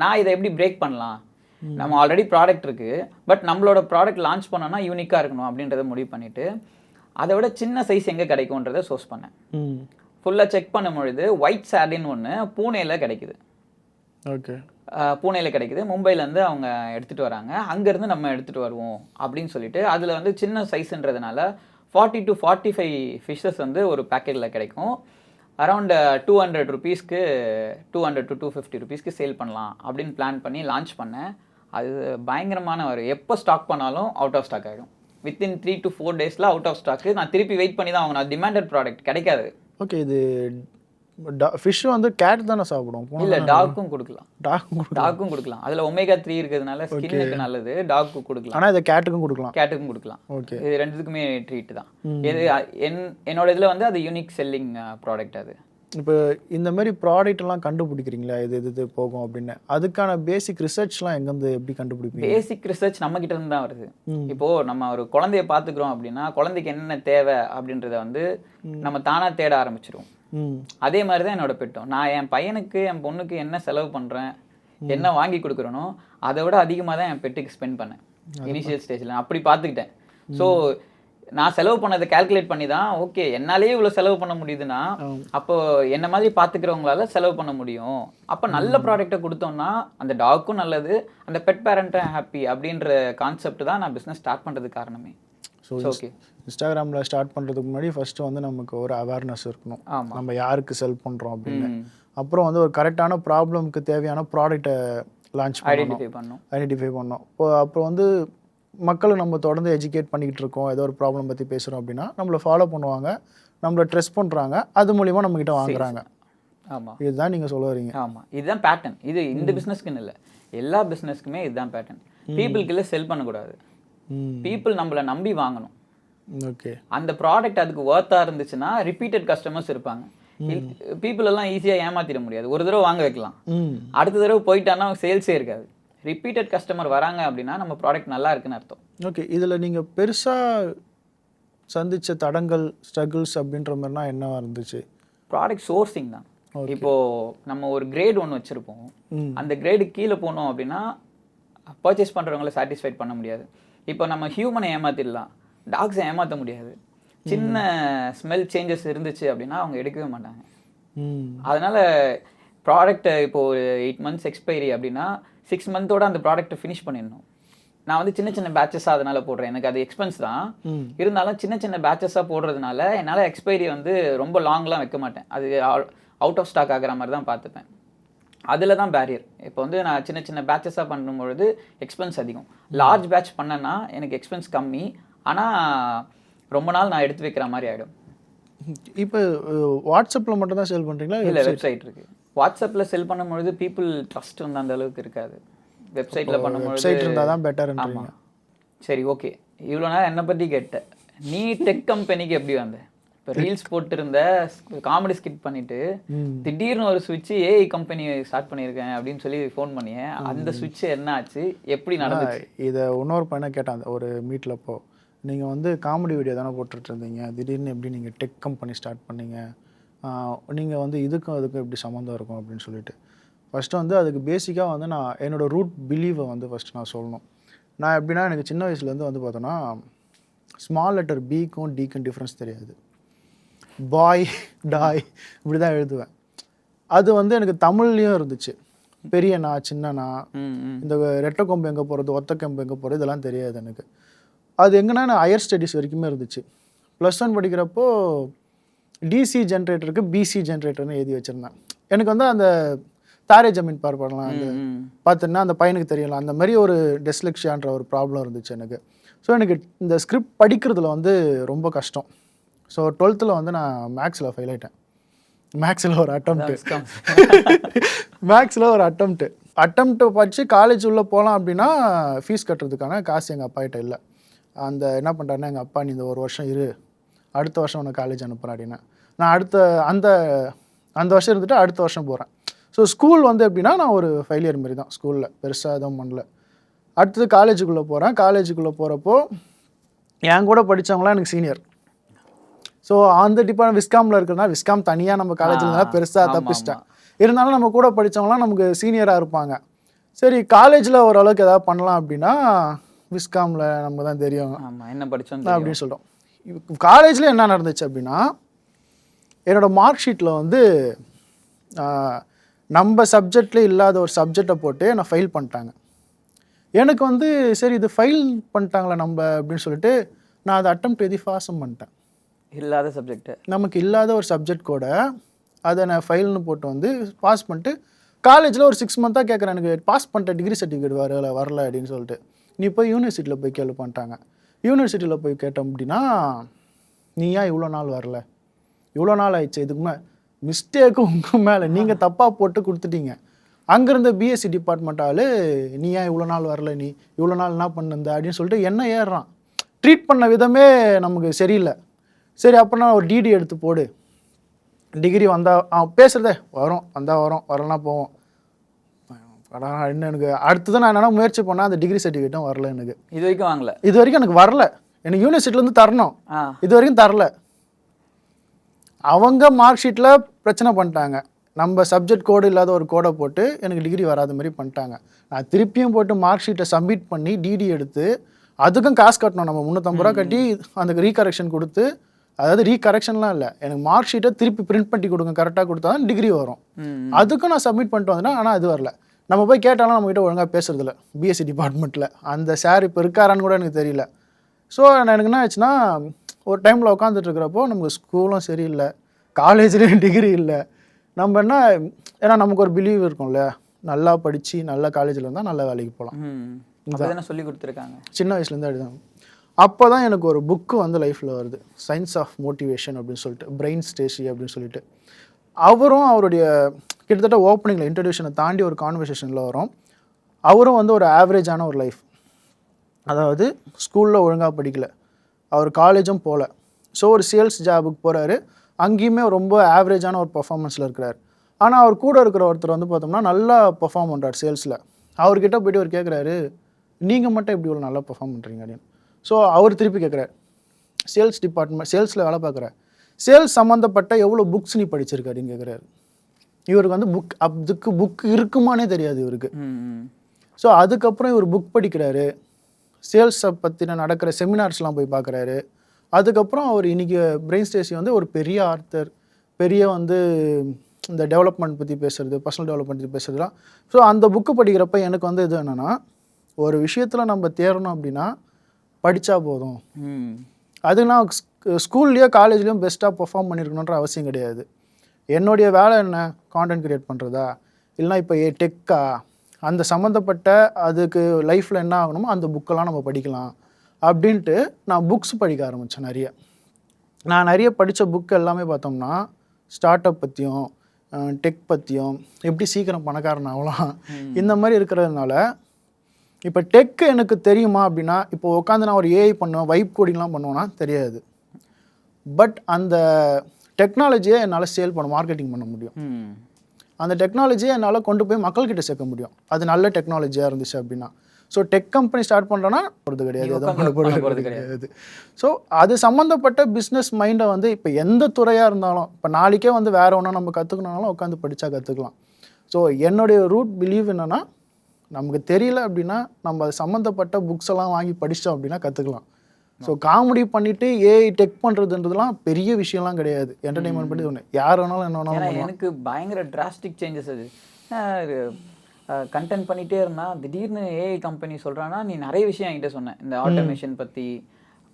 நான் இதை எப்படி பிரேக் பண்ணலாம், நம்ம ஆல்ரெடி ப்ராடக்ட் இருக்குது, பட் நம்மளோட ப்ராடக்ட் லான்ச் பண்ணோன்னா யூனிக்காக இருக்கணும் அப்படின்றத முடிவு பண்ணிவிட்டு அதை விட சின்ன சைஸ் எங்கே கிடைக்கும்ன்றதை சோர்ஸ் பண்ணேன். ஃபுல்லாக செக் பண்ணும் பொழுது ஒயிட் சார்டின் ஒன்று பூனேயில் கிடைக்குது. ஓகே, பூனேயில் கிடைக்குது. மும்பைலேருந்து அவங்க எடுத்துகிட்டு வராங்க, அங்கேருந்து நம்ம எடுத்துகிட்டு வருவோம் அப்படின்னு சொல்லிட்டு அதில் வந்து சின்ன சைஸுன்றதுனால 40 to 45 ஃபிஷ்ஷஸ் வந்து ஒரு பேக்கெட்டில் கிடைக்கும். அரௌண்ட் 200 ருபீஸ்க்கு 200 to 250 ருபீஸ்க்கு சேல் பண்ணலாம் அப்படின்னு பிளான் பண்ணி லான்ச் பண்ணேன். அது பயங்கரமான ஒரு, எப்போ ஸ்டாக் பண்ணாலும் அவுட் ஆஃப் ஸ்டாக் ஆகிடும். வித்தின் 3 to 4 டேஸில் அவுட் ஆஃப் ஸ்டாக்கு. நான் திருப்பி வெயிட் பண்ணி தான் வாங்கணும். டிமாண்டட் ப்ராடக்ட் கிடைக்காது. ஓகே, இது ஃபிஷ் வந்து கேட் தானே சாப்பிடும்? இல்லை, டாக்கும் கொடுக்கலாம். டாக்கும் கொடுக்கலாம். அதில் ஒமேகா 3 இருக்கிறதுனால ஸ்கின்னுக்கு நல்லது. டாக்கு கொடுக்கலாம். ஆனால் இதை கேட்டுக்கும் கொடுக்கலாம். ஓகே, இது ரெண்டுத்துக்குமே ட்ரீட் தான். இது என்னோட இதில் வந்து அது யூனிக் செல்லிங் ப்ராடக்ட். அது இப்போ இந்த மாதிரி ப்ராடக்ட்லாம் கண்டுபிடிக்கிறீங்களா, இது போகும் அப்படின்னு, அதுக்கான பேசிக் ரிசர்ச்லாம் எங்கேருந்து எப்படி கண்டுபிடிப்பீங்க? பேசிக் ரிசர்ச் நம்ம கிட்ட இருந்து தான் வருது. இப்போது நம்ம ஒரு குழந்தைய பார்த்துக்கிறோம் அப்படின்னா குழந்தைக்கு என்னென்ன தேவை அப்படின்றத வந்து நம்ம தானாக தேட ஆரம்பிச்சிருவோம். அதே மாதிரி தான் என்னோட பெட்டும். நான் என் பையனுக்கு என் பொண்ணுக்கு என்ன செலவு பண்ணுறேன், என்ன வாங்கி கொடுக்குறனோ அதை விட அதிகமாக தான் என் பெட்டுக்கு ஸ்பெண்ட் பண்ணேன் இனிஷியல் ஸ்டேஜில். அப்படி பார்த்துக்கிட்டேன். ஸோ நான் செலவு பண்ணதை கால்குலேட் பண்ணி தான், ஓகே என்னாலேயே இவ்வளோ செலவு பண்ண முடியுதுன்னா அப்போ என்ன மாதிரி பார்த்துக்கிறவங்களால செலவு பண்ண முடியும். அப்போ நல்ல ப்ராடக்டை கொடுத்தோம்னா அந்த டாக்கும் நல்லது, அந்த பெட் பேரண்ட்டும் ஹாப்பி அப்படின்ற கான்செப்ட் தான் நான் பிஸ்னஸ் ஸ்டார்ட் பண்ணுறதுக்கு காரணமே. ஸோ ஓகே, இன்ஸ்டாகிராமில் ஸ்டார்ட் பண்ணுறதுக்கு முன்னாடி ஃபஸ்ட்டு வந்து நமக்கு ஒரு அவேர்னஸ் இருக்கணும், நம்ம யாருக்கு செல் பண்ணுறோம் அப்படின்னு. அப்புறம் வந்து ஒரு கரெக்டான ப்ராப்ளம்க்கு தேவையான ப்ராடக்டை லான்ச் ஐடென்டிஃபை பண்ணோம். இப்போ அப்புறம் வந்து மக்களும் நம்ம தொடர்ந்து எஜுகேட் பண்ணிக்கிட்டு இருக்கோம். ஏதோ ஒரு ப்ராப்ளம் பற்றி பேசுகிறோம் அப்படின்னா நம்மளை ஃபாலோ பண்ணுவாங்க, நம்மளை ட்ரெஸ்ட் பண்ணுறாங்க, அது மூலிமா நம்மக்கிட்ட வாங்குறாங்க. ஆமாம், இதுதான் நீங்கள் சொல்ல வரீங்க. ஆமாம், இதுதான் பேட்டர்ன். இது இந்த பிஸ்னஸ்க்குன்னு இல்லை, எல்லா பிஸ்னஸ்க்குமே இதுதான் பேட்டர்ன். பீப்புளுக்கு செல் பண்ணக்கூடாது, பீப்புள் நம்மளை நம்பி வாங்கணும். ஓகே, அந்த ப்ராடக்ட் அதுக்கு ஒர்த்தாக இருந்துச்சுன்னா ரிப்பீட்டட் கஸ்டமர்ஸ் இருப்பாங்க. பீப்புள் எல்லாம் ஈஸியாக ஏமாத்திட முடியாது. ஒரு தடவை வாங்க வைக்கலாம், அடுத்த தடவை போயிட்டான்னா சேல்ஸே இருக்காது. ரிப்பீட்டட் கஸ்டமர் வராங்க அப்படின்னா நம்ம ப்ராடக்ட் நல்லா இருக்குன்னு அர்த்தம். ஓகே, இதில் நீங்கள் பெருசாக சந்தித்த தடங்கள், ஸ்ட்ரகிள்ஸ் அப்படின்ற மாதிரினா என்னவா இருந்துச்சு? ப்ராடக்ட் சோர்சிங் தான். இப்போது நம்ம ஒரு கிரேட் ஒன்று வச்சுருப்போம், அந்த கிரேடு கீழே போனோம் அப்படின்னா பர்ச்சேஸ் பண்ணுறவங்கள சாட்டிஸ்ஃபைட் பண்ண முடியாது. இப்போ நம்ம ஹியூமனை ஏமாற்றிடலாம், டாக்ஸை ஏமாற்ற முடியாது. சின்ன ஸ்மெல் சேஞ்சஸ் இருந்துச்சு அப்படின்னா அவங்க எடுக்கவே மாட்டாங்க. ம் அதனால ப்ராடக்ட்டை இப்போ ஒரு 8 months எக்ஸ்பைரி அப்படின்னா 6 monthோட அந்த ப்ராடக்ட்டை ஃபினிஷ் பண்ணிடணும். நான் வந்து சின்ன சின்ன பேட்சஸாக அதனால போடுறேன். எனக்கு அது எக்ஸ்பென்ஸ் தான். இருந்தாலும் சின்ன சின்ன பேட்சஸாக போடுறதுனால என்னால் எக்ஸ்பைரி வந்து ரொம்ப லாங்லாம் வைக்க மாட்டேன். அது அவுட் ஆஃப் ஸ்டாக் ஆகிற மாதிரி தான் பார்த்துப்பேன். அதில் தான் பேரியர். இப்போ வந்து நான் சின்ன சின்ன பேட்சஸாக பண்ணும்பொழுது எக்ஸ்பென்ஸ் அதிகம். லார்ஜ் பேட்ச் பண்ணேன்னா எனக்கு எக்ஸ்பென்ஸ் கம்மி, ஆனால் ரொம்ப நாள் நான் எடுத்து வைக்கிற மாதிரி ஆகிடும். இப்போ வாட்ஸ்அப்பில் மட்டும் தான் சேல் பண்ணுறீங்களா? இல்லை, வெப்சைட் இருக்குது. வாட்ஸ்அப்பில் செல் பண்ணும்பொழுது பீப்புள் ட்ரஸ்ட் வந்து அந்த அளவுக்கு இருக்காது. வெப்சைட்டில் பண்ணும்போது வெப்சைட் இருந்தால் தான் பெட்டர்ன்றீங்க. சரி, ஓகே. இவ்வளோ நேரம் என்னை பற்றி கேட்டேன். நீ டெக் கம்பெனிக்கு எப்படி வந்த? இப்போ ரீல்ஸ் போட்டுருந்த, காமெடி ஸ்கிட் பண்ணிட்டு திடீர்னு ஒரு சுவிட்ச் ஏஐ கம்பெனி ஸ்டார்ட் பண்ணியிருக்கேன் அப்படின்னு சொல்லி ஃபோன் பண்ணியேன். அந்த சுவிட்ச் என்ன ஆச்சு, எப்படி நடந்துச்சு? இதை இன்னொரு பையனை கேட்டான் ஒரு மீட்டில். அப்போ நீங்கள் வந்து காமெடி வீடியோ தானே போட்டுட்டு இருந்தீங்க, திடீர்னு எப்படி நீங்கள் டெக் கம்பெனி ஸ்டார்ட் பண்ணீங்க, நீங்கள் வந்து இதுக்கும் அதுக்கும் எப்படி சம்மந்தம் இருக்கும் அப்படின்னு சொல்லிட்டு. ஃபஸ்ட்டு வந்து அதுக்கு பேசிக்காக வந்து நான் என்னோடய ரூட் பிலீவை வந்து ஃபஸ்ட்டு நான் சொல்லணும். நான் எப்படின்னா, எனக்கு சின்ன வயசுலேருந்து வந்து பார்த்தோன்னா ஸ்மால் லெட்டர் பிக்கும் டிக்கும் டிஃப்ரென்ஸ் தெரியாது. பாய் டாய் இப்படி தான் எழுதுவேன். அது வந்து எனக்கு தமிழ்லேயும் இருந்துச்சு. பெரியண்ணா சின்னண்ணா, இந்த ரெட்டை கொம்பு எங்கே போகிறது, ஒத்த கொம்பு எங்கே போகிறது, இதெல்லாம் தெரியாது எனக்கு. அது எங்கன்னா நான் ஹையர் ஸ்டடீஸ் வரைக்குமே இருந்துச்சு. +1 படிக்கிறப்போ டிசி ஜென்ரேட்டருக்கு பிசி ஜென்ரேட்டர்னு எழுதி வச்சுருந்தேன். எனக்கு வந்து அந்த தாரே ஜமீன் பார் படலாம் அது பார்த்துன்னா அந்த பையனுக்கு தெரியல, அந்த மாதிரி ஒரு டெஸ்லெக்ஷியான்ற ஒரு ப்ராப்ளம் இருந்துச்சு எனக்கு. ஸோ எனக்கு இந்த ஸ்கிரிப்ட் படிக்கிறதுல வந்து ரொம்ப கஷ்டம். ஸோ 12th வந்து நான் மேக்ஸில் ஃபெயில் ஆகிட்டேன். மேக்ஸில் ஒரு அட்டம்ப்ட்டு படித்து காலேஜ் உள்ளே போகலாம் அப்படின்னா ஃபீஸ் கட்டுறதுக்கான காசு எங்கள் அப்பாகிட்ட இல்லை. அந்த என்ன பண்ணுறாருன்னா, எங்கள் அப்பா நீ இந்த ஒரு வருஷம் இரு, அடுத்த வருஷம் உன்னை காலேஜ் அனுப்புகிறேன் அப்படின்னா, நான் அந்த வருஷம் இருந்துட்டு அடுத்த வருஷம் போகிறேன். ஸோ ஸ்கூல் வந்து எப்படின்னா, நான் ஒரு ஃபெயிலியர் மாரி தான் ஸ்கூலில், பெருசாக எதுவும் பண்ணல. அடுத்தது காலேஜுக்குள்ளே போகிறேன். காலேஜுக்குள்ளே போகிறப்போ என் கூட படித்தவங்களாம் எனக்கு சீனியர். ஸோ அந்த டிபார்ட்மெண்ட் விஸ்காமில் இருக்கிறதுனா, விஸ்காம் தனியாக நம்ம காலேஜில் இருந்தால் பெருசாக தப்பிச்சிட்டேன். இருந்தாலும் நம்ம கூட படித்தவங்களாம் நமக்கு சீனியராக இருப்பாங்க. சரி காலேஜில் ஓரளவுக்கு எதாவது பண்ணலாம் அப்படின்னா, விஸ்காமில் நம்ம தான் தெரியும் என்ன படித்தோம் அப்படின்னு சொல்கிறோம். காலேஜில் என்ன நடந்துச்சு அப்படின்னா, என்னோடய மார்க் ஷீட்டில் வந்து நம்ம சப்ஜெக்டில் இல்லாத ஒரு சப்ஜெக்டை போட்டு என்னை ஃபெயில் பண்ணிட்டாங்க. எனக்கு வந்து சரி இது ஃபெயில் பண்ணிட்டாங்களே நம்ம அப்படின்னு சொல்லிட்டு நான் அதை அட்டெம்ப்ட் எழுதி பாஸும் பண்ணிட்டேன். இல்லாத சப்ஜெக்ட்டு, நமக்கு இல்லாத ஒரு சப்ஜெக்ட் கூட அதை நான் ஃபெயில்னு போட்டு வந்து பாஸ் பண்ணிட்டு காலேஜில் ஒரு 6 months கேட்குறேன், எனக்கு பாஸ் பண்ணிட்ட டிகிரி சர்டிஃபிகேட் வரல அப்படின்னு சொல்லிட்டு. நீ போய் யூனிவர்சிட்டியில் போய் கேள்வி பண்ணிட்டாங்க. யூனிவர்சிட்டியில் போய் கேட்டோம் அப்படின்னா, நீ ஏன் இவ்வளோ நாள் வரல, இவ்வளோ நாள் ஆயிடுச்சு, இதுக்கு மிஸ்டேக்கு உங்கள் மேலே, நீங்கள் தப்பாக போட்டு கொடுத்துட்டீங்க. அங்கேருந்த பிஎஸ்சி டிபார்ட்மெண்ட் ஆள், நீ ஏன் இவ்வளோ நாள் வரல, நீ இவ்வளோ நாள் என்ன பண்ணிருந்த அப்படின்னு சொல்லிட்டு என்ன ஏறுறான். ட்ரீட் பண்ண விதமே நமக்கு சரியில்லை. சரி அப்போனா ஒரு டிடி எடுத்து போடு, டிகிரி வந்தால் பேசுகிறதே வரும், வந்தால் வரும், வரலனா போவோம். இன்னும் எனக்கு அடுத்தது நான் என்னென்னா முயற்சி பண்ணால் அந்த டிகிரி சர்டிஃபிகேட்டும் வரல. எனக்கு இது வரைக்கும் வாங்கலை. இது வரைக்கும் எனக்கு வரல. எனக்கு யூனிவர்சிட்டிலேருந்து தரணும், இது வரைக்கும் தரல. அவங்க மார்க் ஷீட்டில் பிரச்சனை பண்ணிட்டாங்க. நம்ம சப்ஜெக்ட் கோடு இல்லாத ஒரு கோடை போட்டு எனக்கு டிகிரி வராத மாதிரி பண்ணிட்டாங்க. நான் திருப்பியும் போட்டு மார்க் ஷீட்டை சப்மிட் பண்ணி டிடி எடுத்து அதுக்கும் காசு கட்டணும். நம்ம 350 ரூபா கட்டி அந்த ரீகரெக்ஷன் கொடுத்து, அதாவது ரீகரெக்ஷன்லாம் இல்லை, எனக்கு மார்க் ஷீட்டை திருப்பி பிரிண்ட் பண்ணி கொடுங்க, கரெக்டாக கொடுத்தா தான் டிகிரி வரும். அதுக்கும் நான் சப்மிட் பண்ணிட்டு வந்தேன்னா, ஆனால் அது வரல. நம்ம போய் கேட்டாலும் நம்மகிட்ட ஒழுங்காக பேசுறதில்ல பிஎஸ்சி டிபார்ட்மெண்ட்டில். அந்த சார் இப்போ இருக்காரான்னு கூட எனக்கு தெரியல. ஸோ எனக்கு என்ன ஆச்சுன்னா, ஒரு டைமில் உட்காந்துட்டு இருக்கிறப்போ நமக்கு ஸ்கூலும் சரியில்லை, காலேஜ்லேயும் டிகிரி இல்லை. நம்ம என்ன, ஏன்னா நமக்கு ஒரு பிலீவ் இருக்கும்ல, நல்லா படித்து நல்ல காலேஜில் இருந்தால் நல்ல வேலைக்கு போகலாம். இதெல்லாம் சொல்லி கொடுத்துருக்காங்க சின்ன வயசுலேருந்து அப்படிதான். அப்போ தான் எனக்கு ஒரு புக்கு வந்து லைஃப்பில் வருது, சயின்ஸ் ஆஃப் மோட்டிவேஷன் அப்படின்னு சொல்லிட்டு, பிரெயின் ஸ்டேசி அப்படின்னு சொல்லிட்டு. அவரும் அவருடைய கிட்டத்தட்ட ஓப்பனிங்கில் இன்ட்ரடியூஷனை தாண்டி ஒரு கான்வர்சேஷனில் வரும். அவரும் வந்து ஒரு ஆவரேஜான ஒரு லைஃப், அதாவது ஸ்கூலில் ஒழுங்காக படிக்கலை, அவர் காலேஜும் போகல. ஸோ ஒரு சேல்ஸ் ஜாபுக்கு போகிறாரு, அங்கேயுமே ரொம்ப ஆவரேஜான ஒரு பர்ஃபார்மன்ஸில் இருக்கிறார். ஆனால் அவர் கூட இருக்கிற ஒருத்தர் வந்து பார்த்தோம்னா நல்லா பர்ஃபார்ம் பண்ணுறார் சேல்ஸில். அவர்கிட்ட போய்ட்டு அவர் கேட்குறாரு, நீங்கள் மட்டும் எப்படி இவ்வளோ நல்லா பர்ஃபார்ம் பண்ணுறீங்க அப்படின்னு. ஸோ அவர் திருப்பி கேட்குறாரு, சேல்ஸ் டிபார்ட்மெண்ட், சேல்ஸில் வேலை பார்க்குற, சேல்ஸ் சம்மந்தப்பட்ட எவ்வளோ புக்ஸ் நீ படிச்சிருக்காருன்னு கேட்குறாரு. இவருக்கு வந்து புக் இருக்குமானே தெரியாது இவருக்கு. ஸோ அதுக்கப்புறம் இவர் புக் படிக்கிறாரு, சேல்ஸை பற்றின நடக்கிற செமினார்ஸ்லாம் போய் பார்க்குறாரு. அதுக்கப்புறம் அவர் இன்றைக்கி பிரெயின் ஸ்டேசி வந்து ஒரு பெரிய ஆர்த்தர், பெரிய வந்து இந்த டெவலப்மெண்ட் பற்றி பேசுகிறது, பர்சனல் டெவலப்மெண்ட் பற்றி பேசுகிறதுலாம். ஸோ அந்த புக்கு படிக்கிறப்ப எனக்கு வந்து இது என்னென்னா, ஒரு விஷயத்தில் நம்ம தேரணும் அப்படின்னா படித்தா போதும். அது நான் ஸ்கூல்லையோ காலேஜ்லேயும் பெஸ்ட்டாக பெர்ஃபார்ம் பண்ணியிருக்கணுன்ற அவசியம் கிடையாது. என்னுடைய வேலை என்ன, கான்டென்ட் க்ரியேட் பண்ணுறதா, இல்லைனா இப்போ டெக்கா, அந்த சம்மந்தப்பட்ட அதுக்கு லைஃப்பில் என்ன ஆகணுமோ அந்த புக்கெல்லாம் நம்ம படிக்கலாம் அப்படின்ட்டு நான் புக்ஸ் படிக்க ஆரம்பித்தேன் நிறைய. நான் நிறைய படித்த புக் எல்லாமே பார்த்தோம்னா ஸ்டார்ட் அப் பற்றியும் டெக் பற்றியும் எப்படி சீக்கிரம் பணக்காரன் ஆகலாம் இந்த மாதிரி இருக்கிறதுனால. இப்போ டெக்கு எனக்கு தெரியுமா அப்படின்னா, இப்போ உட்காந்து நான் ஒரு ஏஐ பண்ணுவேன், வைப் கோடிங்லாம் பண்ணுவேன்னா தெரியாது. பட் அந்த டெக்னாலஜியை என்னால் சேல் பண்ண, மார்க்கெட்டிங் பண்ண முடியும். அந்த டெக்னாலஜியை என்னால் கொண்டு போய் மக்கள்கிட்ட சேர்க்க முடியும், அது நல்ல டெக்னாலஜியாக இருந்துச்சு அப்படின்னா. ஸோ டெக் கம்பெனி ஸ்டார்ட் பண்ணுறோன்னா போகிறது கிடையாது, எதுவும் போகிறது கிடையாது. ஸோ அது சம்மந்தப்பட்ட பிஸ்னஸ் மைண்டை வந்து இப்போ எந்த துறையாக இருந்தாலும், இப்போ நாளைக்கே வந்து வேறு ஒன்றா நம்ம கற்றுக்கணுனாலும் உட்காந்து படித்தா கற்றுக்கலாம். ஸோ என்னுடைய ரூட் பிலீவ் என்னென்னா, நமக்கு தெரியல அப்படின்னா நம்ம அது சம்மந்தப்பட்ட புக்ஸ் எல்லாம் வாங்கி படித்தோம் அப்படின்னா கற்றுக்கலாம். ஸோ காமெடி பண்ணிவிட்டு ஏஐ டெக் பண்ணுறதுன்றதுலாம் பெரிய விஷயம்லாம் கிடையாது. என்டர்டெயின்மெண்ட் பண்ணி ஒன்று யார் வேணாலும் என்ன வேணாலும். எனக்கு பயங்கர டிராஸ்டிக் சேஞ்சஸ் அது. கண்டென்ட் பண்ணிகிட்டே இருந்தால் திடீர்னு ஏஐ கம்பெனி சொல்கிறான்னா, நீ நிறைய விஷயம் என்கிட்ட சொன்னேன், இந்த ஆட்டோமேஷன் பற்றி,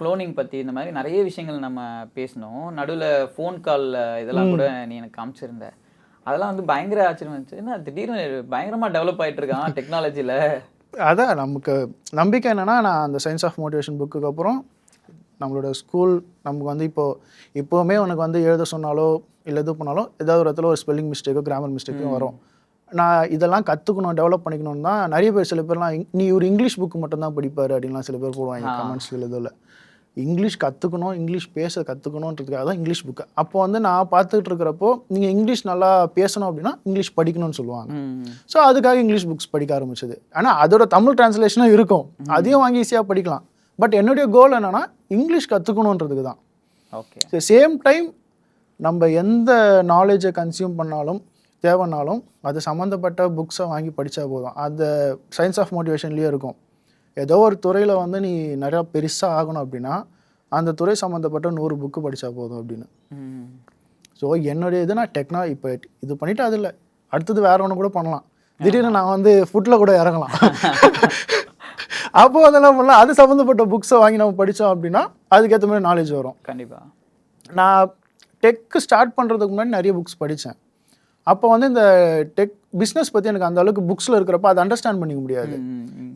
க்ளோனிங் பற்றி, இந்த மாதிரி நிறைய விஷயங்கள் நம்ம பேசணும். நடுவில் ஃபோன் காலில் இதெல்லாம் கூட நீ எனக்கு காமிச்சிருந்த. அதெல்லாம் வந்து பயங்கர ஆச்சரியம் இருந்துச்சு. ஏன்னா திடீர்னு பயங்கரமாக டெவலப் ஆகிட்டு இருக்கான் டெக்னாலஜியில். அதான் நமக்கு நம்பிக்கை என்னென்னா, நான் அந்த சயின்ஸ் ஆஃப் மோட்டிவேஷன் புக்குக்கு அப்புறம் நம்மளோட ஸ்கூல் நமக்கு வந்து இப்போவுமே உனக்கு வந்து எழுத சொன்னாலோ இல்லை எது பண்ணாலும் ஏதாவது ஒரு இடத்துல ஒரு ஸ்பெல்லிங் மிஸ்டேக்கோ கிராமர் மிஸ்டேக்கோ வரும். நான் இதெல்லாம் கற்றுக்கணும், டெவலப் பண்ணிக்கணும்னு தான் நிறைய பேர், சில பேர்லாம் நீ ஒரு இங்கிலீஷ் புக்கு மட்டும்தான் படிப்பார் அப்படின்லாம் சில பேர் போடுவாங்க கமெண்ட்ஸில். இதில் இங்கிலீஷ் கற்றுக்கணும், இங்கிலீஷ் பேச கற்றுக்கணுன்றதுக்காக தான் இங்கிலீஷ் புக்கு. அப்போ வந்து நான் பார்த்துட்டு இருக்கிறப்போ, நீங்கள் இங்கிலீஷ் நல்லா பேசணும் அப்படின்னா இங்கிலீஷ் படிக்கணும்னு சொல்லுவாங்க. ஸோ அதுக்காக இங்கிலீஷ் புக்ஸ் படிக்க ஆரம்பிச்சது. ஆனால் அதோட தமிழ் டிரான்ஸ்லேஷனும் இருக்கும், அதையும் வாங்கி ஈஸியாக படிக்கலாம். பட் என்னுடைய கோல் என்னென்னா இங்கிலீஷ் கற்றுக்கணுன்றதுக்கு தான். ஓகே. ஸோ சேம் டைம் நம்ம எந்த நாலேஜை கன்சியூம் பண்ணாலும் தேவைனாலும் அது சம்மந்தப்பட்ட புக்ஸை வாங்கி படித்தா போதும். அந்த சயின்ஸ் ஆஃப் மோட்டிவேஷன்லேயே இருக்கும், ஏதோ ஒரு துறையில் வந்து நீ நிறையா பெருசாக ஆகணும் அப்படின்னா அந்த துறை சம்மந்தப்பட்ட 100 புக்கு படித்தா போதும் அப்படின்னு. ஸோ என்னுடைய இது நான் இப்போ இது பண்ணிவிட்டு அது இல்லை, அடுத்தது வேறு ஒன்று கூட பண்ணலாம். திடீர்னு நான் வந்து ஃபுட்டில் கூட இறங்கலாம். அப்போ வந்து என்ன பண்ணலாம், அது சம்மந்தப்பட்ட புக்ஸை வாங்கி நம்ம படித்தோம் அப்படின்னா அதுக்கேற்ற மாதிரி நாலேஜ் வரும். கண்டிப்பாக. நான் டெக்கு ஸ்டார்ட் பண்ணுறதுக்கு முன்னாடி நிறைய புக்ஸ் படித்தேன். அப்போ வந்து இந்த டெக் பிஸ்னஸ் பற்றி எனக்கு அந்த அளவுக்கு புக்ஸில் இருக்கிறப்ப அதை அண்டர்ஸ்டாண்ட் பண்ணிக்க முடியாது.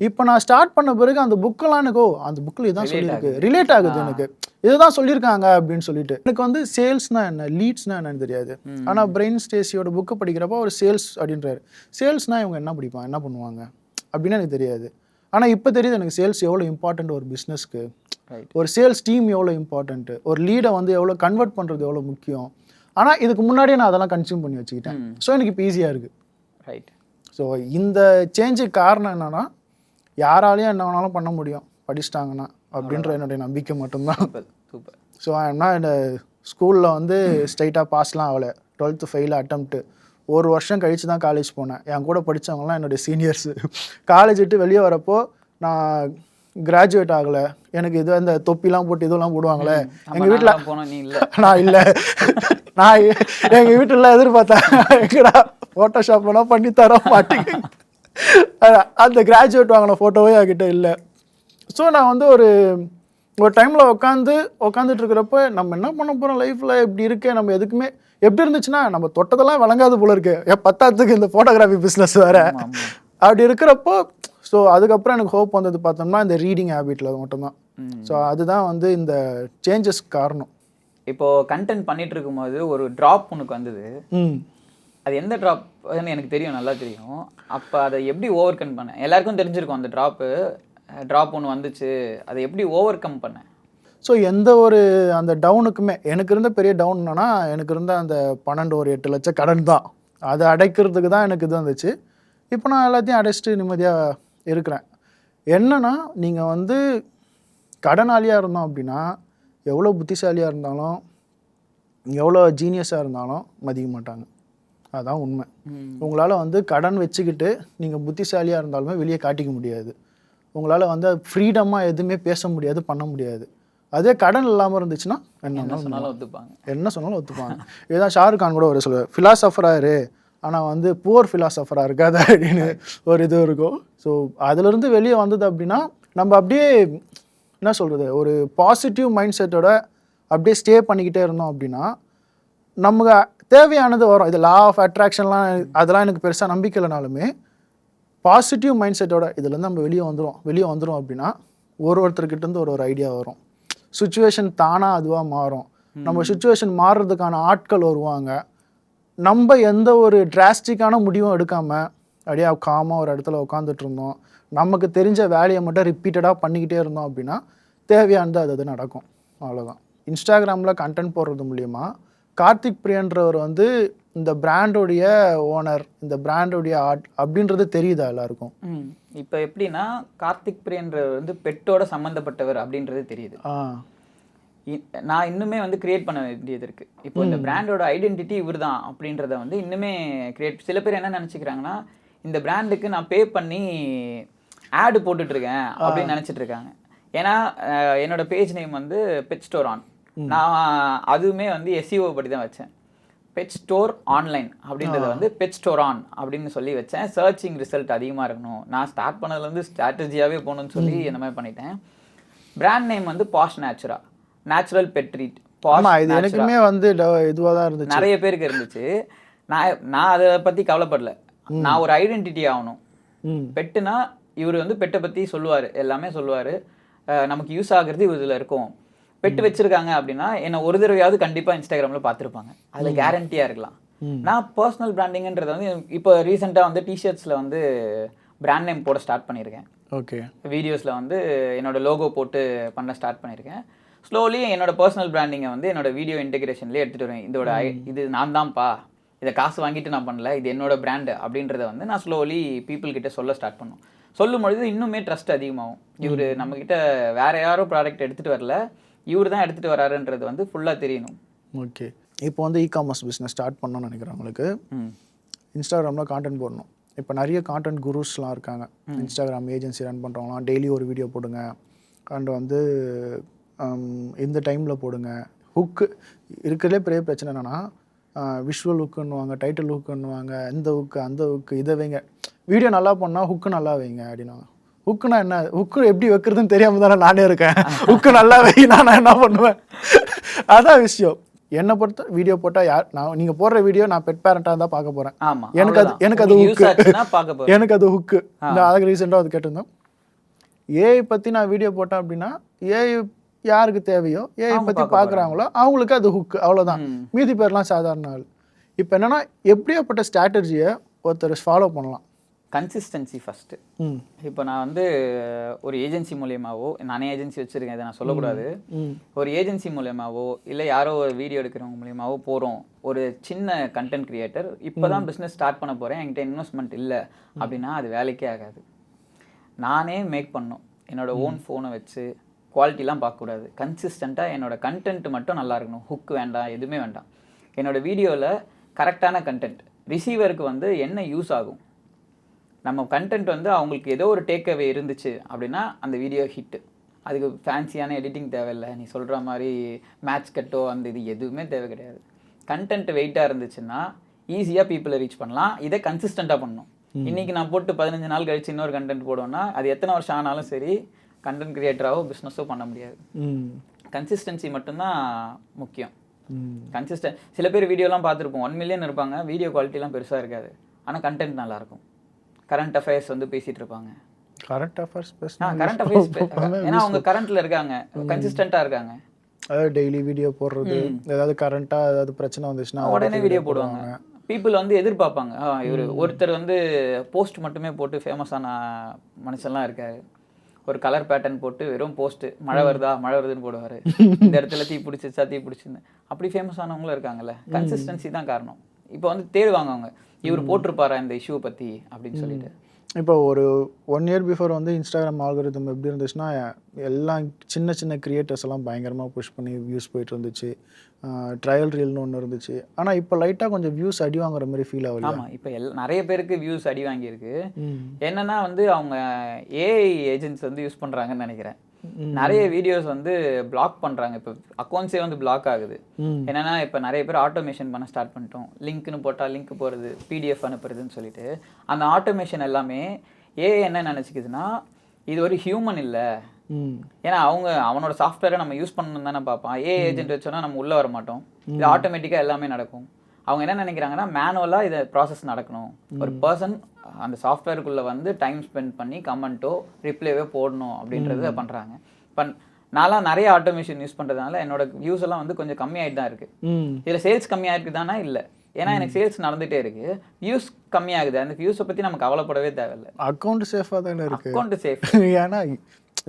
இப்போ நான் ஸ்டார்ட் பண்ண பிறகு அந்த புக்கெல்லாம் எனக்கு அந்த புக்கில் இதுதான் சொல்லியிருக்கு, ரிலேட் ஆகுது, எனக்கு இதுதான் சொல்லியிருக்காங்க அப்படின்னு சொல்லிட்டு. எனக்கு வந்து சேல்ஸ்னால் என்ன, லீட்ஸ்னால் என்னன்னு தெரியாது. ஆனால் பிரெயின் ஸ்டேசியோட புக்கு படிக்கிறப்போ ஒரு சேல்ஸ் அப்படின்றாரு. சேல்ஸ்னால் இவங்க என்ன படிப்பாங்க, என்ன பண்ணுவாங்க அப்படின்னு எனக்கு தெரியாது. ஆனால் இப்போ தெரியுது எனக்கு சேல்ஸ் எவ்வளோ இம்பார்ட்டண்ட் ஒரு பிஸ்னஸ்க்கு, ஒரு சேல்ஸ் டீம் எவ்வளோ இம்பார்ட்டண்ட்டு, ஒரு லீடை வந்து எவ்வளோ கன்வெர்ட் பண்ணுறது எவ்வளோ முக்கியம். ஆனால் இதுக்கு முன்னாடியே நான் அதெல்லாம் கன்சியூம் பண்ணி வச்சுக்கிட்டேன். ஸோ எனக்கு இப்போ ஈஸியாக இருக்குது. ரைட். ஸோ இந்த சேஞ்சுக்கு காரணம் என்னென்னா, யாராலையும் என்ன வேணாலும் பண்ண முடியும் படிச்சிட்டாங்கன்னா அப்படின்ற என்னுடைய நம்பிக்கை மட்டும்தான். சூப்பர். ஸோ என்ன இந்த ஸ்கூலில் வந்து ஸ்ட்ரைட்டாக பாஸ்லாம் ஆகலை, 12th ஃபெயில் அட்டம்ப்ட்டு. ஒரு வருஷம் கழித்து தான் காலேஜ் போனேன். என் கூட படித்தவங்கலாம் என்னுடைய சீனியர்ஸு. காலேஜ் விட்டு வெளியே வரப்போ நான் கிராஜுவேட் ஆகலை. எனக்கு இது அந்த தொப்பிலாம் போட்டு இதெல்லாம் போடுவாங்களே எங்கள் வீட்டில், நான் இல்லை, நான் எங்கள் வீட்டில் எதிர்பார்த்தேன் எங்கடா ஃபோட்டோஷாப்லாம் பண்ணி தர மாட்டேங்க. அந்த கிராஜுவேட் வாங்கின ஃபோட்டோவே என்கிட்ட இல்லை. ஸோ நான் வந்து ஒரு டைமில் உட்காந்துட்டு இருக்கிறப்ப நம்ம என்ன பண்ண போகிறோம் லைஃப்பில், இப்படி இருக்கே, நம்ம எதுக்குமே எப்படி இருந்துச்சுன்னா நம்ம தொட்டதெல்லாம் விளங்காது போல இருக்கு, பத்தாத்துக்கு இந்த ஃபோட்டோகிராஃபி பிஸ்னஸ் வேறு அப்படி இருக்கிறப்போ. ஸோ அதுக்கப்புறம் எனக்கு ஹோப் வந்தது பார்த்தோம்னா இந்த ரீடிங் ஹேபிட்டில் மட்டும்தான். ஸோ அதுதான் வந்து இந்த சேஞ்சஸ் காரணம். இப்போது கண்டென்ட் பண்ணிட்டு இருக்கும்போது ஒரு ட்ராப் உனக்கு வந்தது. அது எந்த ட்ராப்னு எனக்கு தெரியும், நல்லா தெரியும். அப்போ அதை எப்படி ஓவர் கம் பண்ணேன்? எல்லாருக்கும் தெரிஞ்சிருக்கும் அந்த ட்ராப் ஒன்று வந்துச்சு, அதை எப்படி ஓவர் கம் பண்ணேன்? ஸோ எந்த ஒரு அந்த டவுனுக்குமே எனக்கு இருந்த பெரிய டவுன் என்னன்னா, எனக்கு இருந்த அந்த 8 லட்சம் கடன் தான். அதை அடைக்கிறதுக்கு தான் எனக்கு இது வந்துச்சு. இப்போ நான் எல்லாத்தையும் அடைச்சிட்டு நிம்மதியாக இருக்கிறேன். என்னன்னா, நீங்கள் வந்து கடனாளியாக இருந்தோம் அப்படின்னா எவ்வளோ புத்திசாலியாக இருந்தாலும் எவ்வளோ ஜீனியஸாக இருந்தாலும் மதிக்க மாட்டாங்க. அதுதான் உண்மை. உங்களால் வந்து கடன் வச்சுக்கிட்டு நீங்கள் புத்திசாலியாக இருந்தாலுமே வெளியே காட்டிக்க முடியாது. உங்களால் வந்து ஃப்ரீடமாக எதுவுமே பேச முடியாது, பண்ண முடியாது. அதே கடன் இல்லாமல் இருந்துச்சுன்னா என்ன சொன்னாலும் ஒத்துப்பாங்க. என்ன சொன்னாலும் ஒத்துப்பாங்க. இதுதான் ஷாருக் கான் கூட ஒரு சொல்லுவார், ஃபிலாசபராக இரு ஆனால் வந்து புவர் ஃபிலாசபராக இருக்காது அப்படின்னு ஒரு இது இருக்கும். ஸோ அதுலேருந்து வெளியே வந்தது அப்படின்னா நம்ம அப்படியே என்ன சொல்கிறது, ஒரு பாசிட்டிவ் மைண்ட் செட்டோட அப்படியே ஸ்டே பண்ணிக்கிட்டே இருந்தோம் அப்படின்னா நமக்கு தேவையானது வரும். இது லா ஆஃப் அட்ராக்ஷன்லாம் அதெல்லாம் எனக்கு பெருசாக நம்பிக்கை இல்லைனாலுமே பாசிட்டிவ் மைண்ட் செட்டோட இதுலேருந்து நம்ம வெளியே வந்துடும் அப்படின்னா ஒருத்தர்கிட்டேருந்து ஒரு ஐடியா வரும். சுச்சுவேஷன் தானாக அதுவாக மாறும். நம்ம சுச்சுவேஷன் மாறுறதுக்கான ஆட்கள் வருவாங்க. நம்ம எந்த ஒரு டிராஸ்டிக்கான முடிவும் எடுக்காமல் அப்படியே காமாக ஒரு இடத்துல உட்காந்துட்டு இருந்தோம், நமக்கு தெரிஞ்ச வேலையை மட்டும் ரிப்பீட்டடாக பண்ணிக்கிட்டே இருந்தோம் அப்படின்னா தேவையானது அது நடக்கும். அவ்வளோதான். இன்ஸ்டாகிராமில் கண்டென்ட் போடுறது மூலிமா கார்த்திக் பிரியன்றவர் வந்து இந்த பிராண்டோடைய ஓனர், இந்த பிராண்டோடைய ஆர்ட் அப்படின்றது தெரியுதா எல்லாருக்கும்? இப்போ எப்படின்னா கார்த்திக் பிரியன்றவர் வந்து பெட்டோட சம்மந்தப்பட்டவர் அப்படின்றது தெரியுது. நான் இன்னுமே வந்து கிரியேட் பண்ண வேண்டியது இருக்குது. இப்போ இந்த பிராண்டோட ஐடென்டிட்டி இவர் தான் அப்படின்றத வந்து இன்னுமே கிரியேட். சில பேர் என்ன நினச்சிக்கிறாங்கன்னா, இந்த பிராண்டுக்கு நான் பே பண்ணி ஆடு போட்டுட்ருக்கேன் அப்படின்னு நினச்சிட்டு இருக்காங்க. ஏன்னா என்னோட பேஜ் நேம் வந்து பெட் ஸ்டோர் ஆன். நான் அதுவுமே வந்து எஸ்இஓ படி தான் வச்சேன். பெட் ஸ்டோர் ஆன்லைன் அப்படின்றத வந்து பெட் ஸ்டோர் ஆன் அப்படின்னு சொல்லி வச்சேன். சர்ச்சிங் ரிசல்ட் அதிகமாக இருக்கணும், நான் ஸ்டார்ட் பண்ணதுலேருந்து ஸ்ட்ராட்டஜியாகவே போகணும்னு சொல்லி இந்த மாதிரி பண்ணிட்டேன். பிராண்ட் நேம் வந்து பாஷ் நேச்சுரல் பெட் ட்ரீட். இது எனக்குமே வந்து இதுவாக தான் இருந்துச்சு, நிறைய பேருக்கு இருந்துச்சு. நான் அதை பற்றி கவலைப்படல. நான் ஒரு ஐடென்டிட்டி ஆகணும். பெட்டுனா இவர் வந்து பெட்டை பற்றி சொல்லுவார், எல்லாமே சொல்லுவார், நமக்கு யூஸ் ஆகுறது இதில் இருக்கும். பெட்டு வச்சிருக்காங்க அப்படின்னா என்ன ஒரு தடவையாவது கண்டிப்பாக இன்ஸ்டாகிராமில் பார்த்துருப்பாங்க, அதில் கேரண்டியாக இருக்கலாம். நான் பர்சனல் பிராண்டிங்கன்றதை வந்து இப்போ ரீசெண்டாக வந்து டிஷர்ட்ஸில் வந்து பிராண்ட் நேம் போட ஸ்டார்ட் பண்ணியிருக்கேன். ஓகே. வீடியோஸில் வந்து என்னோட லோகோ போட்டு பண்ண ஸ்டார்ட் பண்ணியிருக்கேன். ஸ்லோலி என்னோட பர்சனல் பிராண்டிங்கை வந்து என்னோட வீடியோ இன்டெகிரேஷன்லேயே எடுத்துகிட்டு வருவேன். இது நான் தான்ப்பா, இதை காசு வாங்கிட்டு நான் பண்ணல, இது என்னோட பிராண்டு அப்படின்றத வந்து நான் ஸ்லோலி பீப்புள் கிட்ட சொல்ல ஸ்டார்ட் பண்ணும். சொல்லும் பொழுது இன்னுமே ட்ரஸ்ட் அதிகமாகும். இவர் நம்மக்கிட்ட வேற யாரோ ப்ராடக்ட் எடுத்துகிட்டு வரல, இவர் தான் எடுத்துகிட்டு வராருன்றது வந்து ஃபுல்லாக தெரியணும். ஓகே. இப்போ வந்து இ-காமர்ஸ் பிஸ்னஸ் ஸ்டார்ட் பண்ணணும்னு நினைக்கிறவங்களுக்கு இன்ஸ்டாகிராமில் கான்டென்ட் போடணும். இப்போ நிறைய கான்டென்ட் குரூஸ்லாம் இருக்காங்க. இன்ஸ்டாகிராம் ஏஜென்சி ரன் பண்ணுறவங்களாம் டெய்லி ஒரு வீடியோ போடுங்க, அண்ட் வந்து இந்த டைமில் போடுங்க. ஹுக்கு இருக்கிறதுலே பெரிய பிரச்சனை என்னென்னா விஷுவல் ஹுக்குன்னுவாங்க, டைட்டில் ஹுக்குன்னுவாங்க, இந்த ஹுக்கு அந்த ஹுக்கு, இதை வைங்க. வீடியோ நல்லா பண்ணால் ஹுக்கு நல்லா வைங்க அப்படின்னாங்க. ஹுக்குனா என்ன, ஹுக்கு எப்படி வைக்கிறதுன்னு தெரியாமல் தானே நானே இருக்கேன். ஹுக்கு நல்லா வைனா நான் என்ன பண்ணுவேன், அதான் விஷயம். என்னை பொறுத்த வீடியோ போட்டால் நீங்கள் போடுற வீடியோ நான் பெட் பேரண்டாக இருந்தால் பார்க்க போகிறேன். எனக்கு அது ஹுக்கு, எனக்கு அது ஹுக்கு. நான் அதுக்கு ரீசெண்டாக அது கேட்டிருந்தோம். ஏஐ பற்றி நான் வீடியோ போட்டேன் அப்படின்னா ஏஐ யாருக்கு தேவையோ, ஏஐ பற்றி பார்க்குறாங்களோ அவங்களுக்கு அது ஹுக்கு, அவ்வளோதான். மீதி பேர்லாம் சாதாரண ஆள். இப்போ என்னென்னா எப்படியாப்பட்ட ஸ்ட்ராட்டஜியை ஒருத்தர் ஃபாலோ பண்ணலாம்? Consistency first. இப்போ நான் வந்து ஒரு ஏஜென்சி மூலியமாவோ, நானே ஏஜென்சி வச்சுருக்கேன், இதை நான் சொல்லக்கூடாது, ஒரு ஏஜென்சி மூலியமாவோ இல்லை யாரோ ஒரு வீடியோ எடுக்கிறவங்க மூலியமாவோ போகிறோம். ஒரு சின்ன கண்டென்ட் கிரியேட்டர் இப்போ தான் பிஸ்னஸ் ஸ்டார்ட் பண்ண போகிறேன், என்கிட்ட இன்வெஸ்ட்மெண்ட் இல்லை அப்படின்னா அது வேலைக்கே ஆகாது. நானே மேக் பண்ணணும். என்னோடய ஓன் ஃபோனை வச்சு குவாலிட்டிலாம் பார்க்கக்கூடாது. கன்சிஸ்டண்ட்டாக என்னோடய கண்டென்ட் மட்டும் நல்லா இருக்கணும். ஹுக் வேண்டாம், எதுவுமே வேண்டாம். என்னோடய வீடியோவில் கரெக்டான கண்டென்ட், ரிசீவருக்கு வந்து என்ன யூஸ் ஆகும், நம்ம கண்டென்ட் வந்து அவங்களுக்கு ஏதோ ஒரு டேக் அவே இருந்துச்சு அப்படின்னா அந்த வீடியோ ஹிட்டு. அதுக்கு ஃபேன்சியான எடிட்டிங் தேவையில்லை, நீ சொல்கிற மாதிரி மேட்ச் கட்டோ அந்த இது எதுவுமே தேவை கிடையாது. கண்டென்ட் வெயிட்டாக இருந்துச்சுன்னா ஈஸியாக பீப்புளை ரீச் பண்ணலாம். இதை கன்சிஸ்டண்ட்டாக பண்ணணும். இன்றைக்கி நான் போட்டு 15 நாள் கழிச்சு இன்னொரு கண்டென்ட் போடுவேன்னா அது எத்தனை வருஷம் ஆனாலும் சரி கண்டென்ட் கிரியேட்டராகவோ பிஸ்னஸோ பண்ண முடியாது. கன்சிஸ்டன்சி மட்டும்தான் முக்கியம். சில பேர் வீடியோலாம் பார்த்துருப்போம், 1 மில்லியன் இருப்பாங்க, வீடியோ குவாலிட்டிலாம் பெருசாக இருக்காது, ஆனால் கண்டென்ட் நல்லாயிருக்கும். கரண்ட் அஃபேர்ஸ் வந்து பேசிகிட்டு இருப்பாங்க. கரண்ட் அஃபேர்ஸ் ஏன்னா அவங்க கரண்ட்டில் இருக்காங்க, கன்சிஸ்டண்ட்டாக இருக்காங்க. அதாவது டெய்லி வீடியோ போடுறது, ஏதாவது கரண்ட்டாக ஏதாவது பிரச்சனை வந்துச்சுன்னா உடனே வீடியோ போடுவாங்க. பீப்புள் வந்து எதிர்பார்ப்பாங்க, இவர் ஒருத்தர் வந்து போஸ்ட் மட்டுமே போட்டு ஃபேமஸான மனுஷன்லாம் இருக்காரு. ஒரு கலர் பேட்டர்ன் போட்டு வெறும் போஸ்ட்டு, மழை வருதுன்னு போடுவார், இந்த இடத்துல தீ பிடிச்சிச்சா தீ பிடிச்சின்னு, அப்படி ஃபேமஸ் ஆனவங்களும் இருக்காங்கல்ல. கன்சிஸ்டன்சி தான் காரணம். இப்போ வந்து தேடுவாங்க அவங்க, இவர் போட்டிருப்பாரா இந்த இஷ்யூ பற்றி அப்படின்னு சொல்லிட்டு. இப்போ ஒரு 1 இயர் பிஃபோர் வந்து இன்ஸ்டாகிராம் ஆல்கரிதம் எப்படி இருந்துச்சுன்னா எல்லாம் சின்ன சின்ன கிரியேட்டர்ஸ் எல்லாம் பயங்கரமாக புஷ் பண்ணி வியூஸ் போயிட்டு இருந்துச்சு. ட்ரையல் ரீல்னு ஒன்று இருந்துச்சு. ஆனால் இப்போ லைட்டாக கொஞ்சம் வியூஸ் அடி வாங்குற மாதிரி ஃபீல் ஆகுது. ஆமாம், இப்போ நிறைய பேருக்கு வியூஸ் அடி வாங்கியிருக்கு. என்னன்னா வந்து அவங்க ஏஐ ஏஜென்ட்ஸ் வந்து யூஸ் பண்ணுறாங்கன்னு நினைக்கிறேன். நிறைய வீடியோஸ் வந்து பிளாக் பண்ணுறாங்க. இப்போ அக்கௌண்ட்ஸே வந்து பிளாக் ஆகுது. என்னன்னா இப்போ நிறைய பேர் ஆட்டோமேஷன் பண்ண ஸ்டார்ட் பண்ணிட்டோம். லிங்க்னு போட்டால் லிங்க் போகிறது, பிடிஎஃப் அனுப்புறதுன்னு சொல்லிட்டு அந்த ஆட்டோமேஷன் எல்லாமே ஏஐ என்ன நினச்சிக்குதுன்னா இது ஒரு ஹியூமன் இல்லை. ஏன்னா அவனோட சாஃப்ட்வேரை நம்ம யூஸ் பண்ணணும் தானே பார்ப்பான். ஏஐ ஏஜென்ட் வச்சோன்னா நம்ம உள்ளே வர மாட்டோம். இது ஆட்டோமேட்டிக்காக எல்லாமே நடக்கும். அவங்க என்ன நினைக்கிறாங்கன்னா மேனுவலாக இதை ப்ராசஸ் நடக்கணும். ஒரு பர்சன் அந்த சாஃப்ட்வேருக்குள்ளே வந்து டைம் ஸ்பெண்ட் பண்ணி கமெண்ட்டோ ரிப்ளைவே போடணும் அப்படின்றத பண்ணுறாங்க. இப்போ நான்லாம் நிறைய ஆட்டோமேஷன் யூஸ் பண்ணுறதுனால என்னோட வியூஸ் எல்லாம் வந்து கொஞ்சம் கம்மியாகிட்டு தான் இருக்குது. இதில் சேல்ஸ் கம்மியாக இருக்குதானா? இல்லை. ஏன்னா எனக்கு சேல்ஸ் நடந்துகிட்டே இருக்குது, வியூஸ் கம்மியாகுது. அந்த வியூஸை பற்றி நம்ம கவலைப்படவே தேவையில்லை. அக்கௌண்ட் சேஃபாக தானே இருக்குது. Account safe. ஏன்னா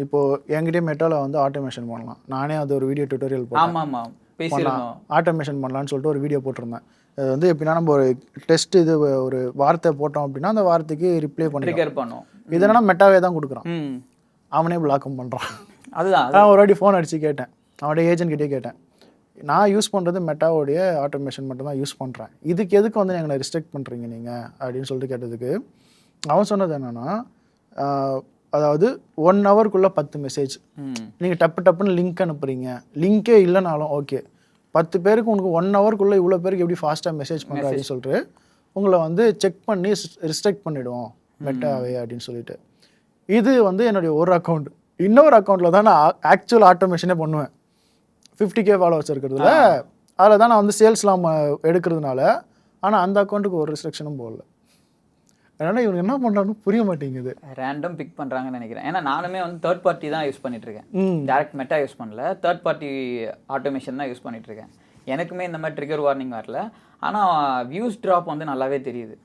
இப்போது என்கிட்டயே மெட்டாவில் வந்து ஆட்டோமேஷன் பண்ணலாம். நானே அது ஒரு வீடியோ டியூட்டோரியல் போட்டேன். ஆமாம் பேசிடலாம். ஆட்டோமேஷன் பண்ணலான்னு சொல்லிட்டு ஒரு வீடியோ போட்டிருந்தேன். அது வந்து எப்படின்னா நம்ம ஒரு டெஸ்ட் இது ஒரு வார்த்தை போட்டோம் அப்படின்னா அந்த வார்த்தைக்கு ரிப்ளை பண்ணுவோம். இதனா மெட்டாவே தான் கொடுக்குறான். அவனே பிளாக்கும் பண்ணுறான். அதுதான் நான் ஒரு வாட்டி ஃபோன் அடித்து கேட்டேன், அவனுடைய ஏஜென்ட் கிட்டே கேட்டேன். நான் யூஸ் பண்ணுறது மெட்டாவோடைய ஆட்டோமேஷன் மட்டும் தான் யூஸ் பண்ணுறேன், இதுக்கு எதுக்கு வந்து எங்களை ரிஸ்ட்ரிக்ட் பண்ணுறீங்க நீங்கள் அப்படின்னு சொல்லிட்டு கேட்டதுக்கு அவன் சொன்னது என்னென்னா, அதாவது 1 ஹவருக்குள்ளே 10 மெசேஜ் நீங்கள் டப்புன்னு லிங்க் அனுப்புகிறீங்க. லிங்கே இல்லைனாலும் ஓகே, 10 பேருக்கு உனக்கு 1 ஹவருக்குள்ளே இவ்வளோ பேருக்கு எப்படி ஃபாஸ்ட்டாக மெசேஜ் பண்ணுற அப்படின்னு சொல்லிட்டு உங்களை வந்து செக் பண்ணி ரிஸ்ட்ரிக்ட் பண்ணிவிடுவோம் மெட்டாவே அப்படின்னு சொல்லிட்டு. இது வந்து என்னுடைய ஒரு அக்கௌண்ட். இன்னொரு அக்கௌண்ட்டில் தான் நான் ஆக்சுவல் ஆட்டோமேஷனே பண்ணுவேன். 50K ஃபாலோவர்ஸ் இருக்கிறதுல அதில் தான் நான் வந்து சேல்ஸ்லாம் எடுக்கிறதுனால. ஆனால் அந்த அக்கௌண்ட்டுக்கு ஒரு ரெஸ்ட்ரிக்ஷனும் போடல. அதனால் இவங்க என்ன பண்ணுறான்னு புரிய மாட்டேங்குது. ரேண்டம் பிக் பண்ணுறாங்கன்னு நினைக்கிறேன். ஏன்னா நானுமே வந்து தேர்ட் பார்ட்டி தான் யூஸ் பண்ணிட்டுருக்கேன். டேரக்ட் மெட்டா யூஸ் பண்ணல, தேர்ட் பார்ட்டி ஆட்டோமேஷன் தான் யூஸ் பண்ணிட்டுருக்கேன். எனக்குமே இந்த மாதிரி ட்ரிகர் வார்னிங் வரல. ஆனால் வியூஸ் ட்ராப் வந்து நல்லாவே தெரியுது.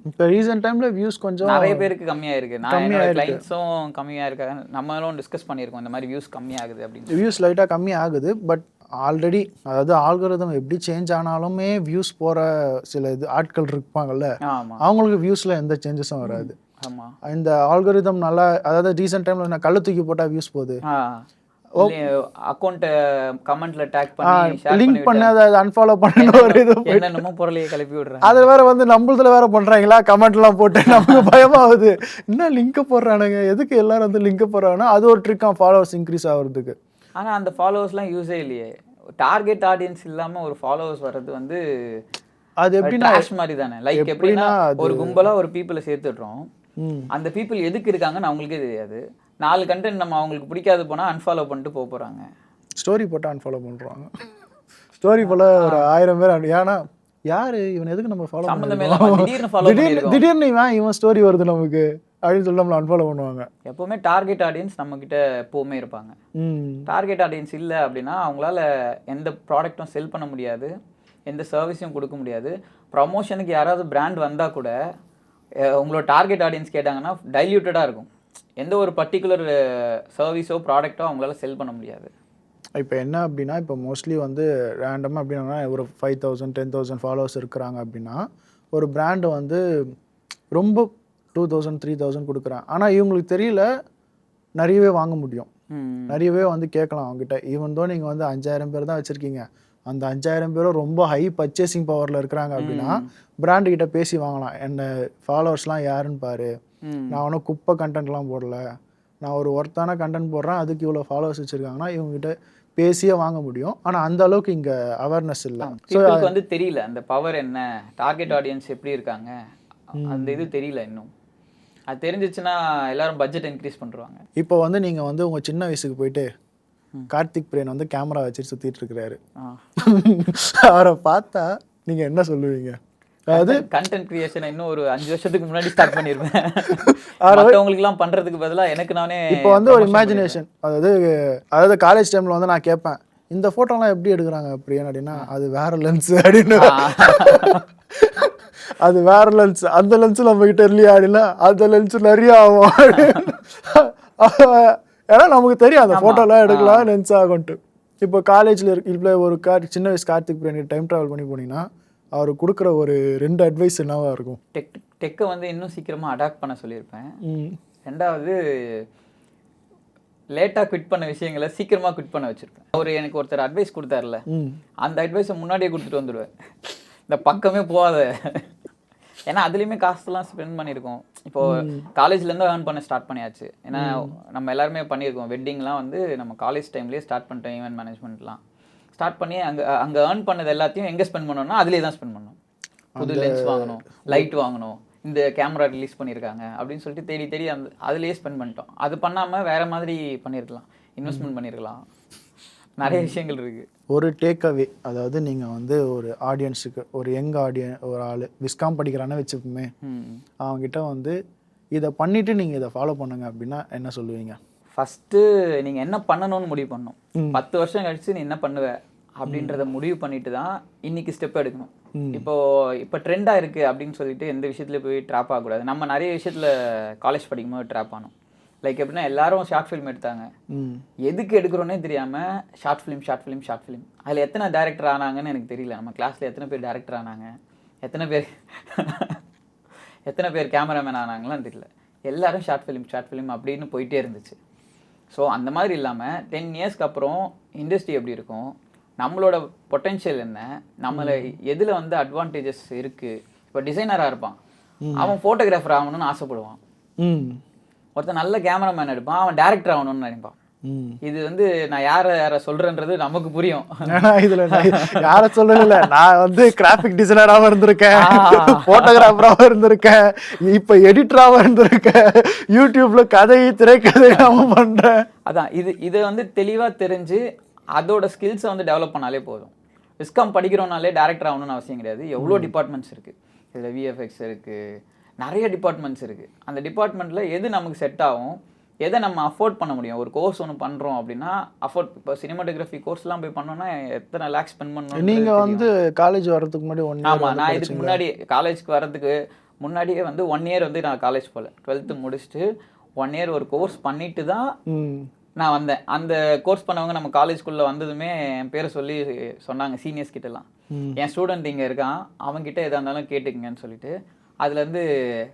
இப்போ ரீசெண்ட் டைமில் வியூஸ் கொஞ்சம் நிறைய பேருக்கு கம்மியாக இருக்குது. நான் என்னோட கிளைண்ட்ஸும் கம்மியாக இருக்காங்க. நம்மளும் டிஸ்கஸ் பண்ணியிருக்கோம் இந்த மாதிரி வியூஸ் கம்மியாகுது அப்படின்னு. வியூஸ் லைட்டாக கம்மியாகுது. பட் ஆல்ரெடி அதாவது ஆல்கரிதம் எப்படி சேஞ்ச் ஆனாலுமே வியூஸ் போகிற சில ஆட்கள் இருப்பாங்கல்ல, அவங்களுக்கு வியூஸில் எந்த சேஞ்சஸும் வராது. இந்த ஆல்கரிதம் நல்லா, அதாவது ரீசெண்ட் டைமில் நான் கள்ள தூக்கி போட்டால் வியூஸ் போகுது, அக்கௌண்ட் கமெண்ட்ல டேக் பண்ணி ஷேர் லிங்க் பண்ணி அதை அன்ஃபாலோ பண்ணி ஒரு இது என்னென்னமோ பொருளையை கிளப்பி விடுறாங்க. அது வேற வந்து நம்மளதுல வேற பண்றாங்களா, கமெண்ட்லாம் போட்டு நமக்கு பயமாகுது. என்ன லிங்க் போடுறானுங்க, எதுக்கு எல்லாரும் வந்து லிங்க் போடுறாங்கன்னா அது ஒரு ட்ரிக்கா ஃபாலோவர்ஸ் இன்க்ரீஸ் ஆகிறதுக்கு. ஆனா அந்த ஃபாலோவர்ஸ்லாம் யூஸே இல்லையே. டார்கெட் ஆடியன்ஸ் இல்லாம ஒரு ஃபாலோவர்ஸ் வர்றது வந்து அது எப்படின்னா மாதிரி தானே. லைக் எப்படின்னா ஒரு கும்பலா ஒரு பீப்புளை சேர்த்துடுறோம். அந்த பீப்புள் எதுக்கு இருக்காங்கன்னு அவங்களுக்கே தெரியாது. 4 கண்டென்ட் நம்ம அவங்களுக்கு பிடிக்காது போனால் அன்ஃபாலோ பண்ணிட்டு போகிறாங்க. ஸ்டோரி போட்டு அன்ஃபாலோ பண்ணுறாங்க. ஸ்டோரி போல ஒரு 1000 பேர். ஏன்னா யார் இவன் எதுக்கு நம்ம ஃபாலோ பண்ணணும், திடீர்னு இவன் ஸ்டோரி வருது நமக்கு அப்படின்னு சொல்லி நம்மளை அன்ஃபாலோ பண்ணுவாங்க. எப்போவுமே டார்கெட் ஆடியன்ஸ் நம்மக்கிட்ட எப்போவுமே இருப்பாங்க. டார்கெட் ஆடியன்ஸ் இல்லை அப்படின்னா அவங்களால எந்த ப்ராடக்ட்டும் செல் பண்ண முடியாது, எந்த சர்வீஸும் கொடுக்க முடியாது. ப்ரமோஷனுக்கு யாராவது பிராண்ட் வந்தால் கூட உங்களோட டார்கெட் ஆடியன்ஸ் கேட்டாங்கன்னா டைல்யூட்டடாக இருக்கும். எந்த ஒரு பர்டிகுலர் சர்வீஸோ ப்ராடக்ட்டோ அவங்களால செல் பண்ண முடியாது. இப்போ என்ன அப்படின்னா, இப்போ மோஸ்ட்லி வந்து ரேண்டமாக அப்படின்னா ஒரு 5000 10,000 ஃபாலோவர்ஸ் இருக்கிறாங்க அப்படின்னா ஒரு பிராண்டு வந்து ரொம்ப 2000 3000 கொடுக்குறான். ஆனால் இவங்களுக்கு தெரியல நிறையவே வாங்க முடியும், நிறையவே வந்து கேட்கலாம் அவங்ககிட்ட. ஈவன் தோ நீங்கள் வந்து 5000 பேர் தான் வச்சுருக்கீங்க, அந்த 5000 பேரும் ரொம்ப ஹை பர்ச்சேசிங் பவரில் இருக்கிறாங்க அப்படின்னா பிராண்டுக்கிட்ட பேசி வாங்கலாம். என்ன ஃபாலோவர்ஸ்லாம் யாருன்னு பாரு, நான் ஒன்றும் குப்பை கண்டென்ட்லாம் போடல, நான் ஒரு ஒர்த்தான கண்டென்ட் போடுறேன், அதுக்கு இவ்வளோ ஃபாலோவர்ஸ் வச்சுருக்காங்கன்னா இவங்ககிட்ட பேசியே வாங்க முடியும். ஆனால் அந்த அளவுக்கு இங்கே அவேர்னஸ் இல்லை. ஸோ வந்து தெரியல அந்த பவர் என்ன, டார்கெட் ஆடியன்ஸ் எப்படி இருக்காங்க, அந்த இது தெரியல இன்னும். அது தெரிஞ்சிச்சுன்னா எல்லாரும் பட்ஜெட் இன்க்ரீஸ் பண்ணுவாங்க. இப்போ வந்து நீங்கள் வந்து உங்கள் சின்ன வயசுக்கு போயிட்டு கார்த்திக் பிரேன் வந்து கேமரா வச்சுட்டு சுற்றிட்டு இருக்கிறாரு, அவரை பார்த்தா நீங்கள் என்ன சொல்லுவீங்க? அதாவது கண்டென்ட் கிரியேஷன் இன்னும் ஒரு 5 வருஷத்துக்கு முன்னாடி ஸ்டார்ட் பண்ணிருப்பேன். மற்றவங்களுக்குலாம் பண்றதுக்கு பதிலாக எனக்கு நானே இப்போ வந்து ஒரு இமேஜினேஷன். அதாவது காலேஜ் டைம்ல வந்து நான் கேட்பேன், இந்த போட்டோலாம் எப்படி எடுக்கிறாங்க அப்படியே அப்படின்னா, அது வேற லென்ஸ் அப்படின்னு. அது வேற லென்ஸ், அந்த லென்ஸ் நம்ம கிட்ட இல்லையா அப்படின்னா, அந்த லென்ஸ் நிறைய ஆகும். ஏன்னா நமக்கு தெரியும் அந்த ஃபோட்டோலாம் எடுக்கலாம் லென்ஸ் ஆகும்ட்டு. இப்போ காலேஜில் இப்போ ஒரு சின்ன வயசு கார்த்திக் பிரேன் டைம் ட்ராவல் பண்ணி போனீங்கன்னா அவர் கொடுக்குற ஒரு 2 அட்வைஸ் என்னவா இருக்கும்? டெக்கை வந்து இன்னும் சீக்கிரமாக அடாப்ட் பண்ண சொல்லியிருப்பேன். 2வது லேட்டாக குவிட் பண்ண விஷயங்களை சீக்கிரமாக குவிட் பண்ண வச்சுருப்பேன். எனக்கு ஒருத்தர் அட்வைஸ் கொடுத்தாருல, அந்த அட்வைஸை முன்னாடியே கொடுத்துட்டு வந்துடுவேன். இந்த பக்கமே போகாத, ஏன்னா அதுலேயுமே காசுலாம் ஸ்பெண்ட் பண்ணியிருக்கோம். இப்போது காலேஜ்லேருந்து ஏர்ன் பண்ண ஸ்டார்ட் பண்ணியாச்சு. ஏன்னா நம்ம எல்லாருமே பண்ணியிருக்கோம். வெட்டிங்லாம் வந்து நம்ம காலேஜ் டைம்லேயே ஸ்டார்ட் பண்ணிட்டோம். ஈவென்ட் மேனேஜ்மெண்ட்லாம் ஸ்டார்ட் பண்ணி அங்கே ஏர்ன் பண்ணது எல்லாத்தையும் எங்கே ஸ்பெண்ட் பண்ணோம்னா அதுலேயே தான் ஸ்பெண்ட் பண்ணோம். புது லென்ஸ் வாங்கணும், லைட் வாங்கணும், இந்த கேமரா ரிலீஸ் பண்ணியிருக்காங்க அப்படின்னு சொல்லிட்டு தேடி தேடி அதுலேயே ஸ்பெண்ட் பண்ணிட்டோம். அது பண்ணாமல் வேறு மாதிரி பண்ணியிருக்கலாம், இன்வெஸ்ட்மெண்ட் பண்ணியிருக்கலாம். நிறைய விஷயங்கள் இருக்குது. ஒரு டேக் அவே, அதாவது நீங்கள் வந்து ஒரு ஆடியன்ஸுக்கு, ஒரு யங் ஒரு ஆள் விஸ்காம் படிக்கிறான்னு வச்சுப்போமே, அவங்ககிட்ட வந்து இதை பண்ணிவிட்டு நீங்கள் இதை ஃபாலோ பண்ணுங்க அப்படின்னா என்ன சொல்லுவீங்க? ஃபஸ்ட்டு நீங்கள் என்ன பண்ணணும்னு முடிவு பண்ணணும். 10 வருஷம் கழிச்சு நீ என்ன பண்ணுவ அப்படின்றத முடிவு பண்ணிட்டு தான் இன்னைக்கு ஸ்டெப் எடுக்கணும். இப்போ ட்ரெண்டாக இருக்குது அப்படின்னு சொல்லிட்டு எந்த விஷயத்துல போய் ட்ராப் ஆகக்கூடாது. நம்ம நிறைய விஷயத்தில் காலேஜ் படிக்கும்போது ட்ராப் ஆனோம். லைக் எப்படின்னா எல்லாரும் ஷார்ட் ஃபிலிம் எடுத்தாங்க. எதுக்கு எடுக்கிறோன்னே தெரியாமல் ஷார்ட் ஃபிலிம் அதில் எத்தனை டேரக்டர் ஆனாங்கன்னு எனக்கு தெரியல. நம்ம கிளாஸில் எத்தனை பேர் டேரக்டர் ஆனாங்க, எத்தனை பேர் கேமராமேன் ஆனாங்களான்னு தெரியல. எல்லாரும் ஷார்ட் ஃபிலிம் அப்படின்னு போயிட்டே இருந்துச்சு. ஸோ அந்த மாதிரி இல்லாமல் 10 இயர்ஸ்க்கு அப்புறம் இண்டஸ்ட்ரி எப்படி இருக்கும், நம்மளோட பொட்டென்ஷியல் என்ன, நம்மளை எதில் வந்து அட்வான்டேஜஸ் இருக்குது. இப்போ டிசைனராக இருப்பான், அவன் ஃபோட்டோகிராஃபர் ஆகணும்னு ஆசைப்படுவான். ஒருத்தன் நல்ல கேமராமேன் எடுப்பான், அவன் டேரக்டர் ஆகணும்னு நினைப்பான். இது வந்து நான் யாரை சொல்றேன்றது நமக்கு புரியும். இதுல யார சொல்லல, நான் வந்து கிராஃபிக் டிசைனராகவும் இருந்திருக்கேன், போட்டோகிராஃபராகவும் இருந்திருக்கேன், இப்ப எடிட்டராகவும் இருந்திருக்கேன், யூடியூப்ல திரைக்கதையாகவும் பண்றேன். அதான் இதை வந்து தெளிவா தெரிஞ்சு அதோட ஸ்கில்ஸை வந்து டெவலப் பண்ணாலே போதும். விஸ்காம் படிக்கிறோம்னாலே டேரக்டர் ஆகணும்னு அவசியம் கிடையாது. எவ்வளோ டிபார்ட்மெண்ட்ஸ் இருக்குது. இதில் விஎஃப்எக்ஸ் இருக்குது, நிறைய டிபார்ட்மெண்ட்ஸ் இருக்குது. அந்த டிபார்ட்மெண்ட்டில் எது நமக்கு செட் ஆகும், எதை நம்ம அஃபோர்ட் பண்ண முடியும். ஒரு கோர்ஸ் ஒன்று பண்ணுறோம் அப்படின்னா இப்போ சினிமாட்டோகிராஃபி கோர்ஸ்லாம் போய் பண்ணோன்னா எத்தனை லேக்ஸ் ஸ்பெண்ட் பண்ணணும். நீங்கள் வந்து காலேஜ் வர்றதுக்கு முன்னாடி 1 இயர். ஆமாம், நான் இதுக்கு முன்னாடி காலேஜ்க்கு வர்றதுக்கு முன்னாடியே வந்து 1 இயர் வந்து நான் காலேஜ் போகல. 12th முடிச்சுட்டு 1 இயர் ஒரு கோர்ஸ் பண்ணிட்டு தான் நான் வந்தேன். அந்த கோர்ஸ் பண்ணவங்க நம்ம காலேஜ்குள்ளே வந்ததுமே என் பேரை சொல்லி சொன்னாங்க சீனியர்ஸ் கிட்டலாம், என் ஸ்டூடெண்ட் இங்கே இருக்கான், அவங்ககிட்ட எதாக இருந்தாலும் கேட்டுக்குங்கன்னு சொல்லிட்டு. அதுலேருந்து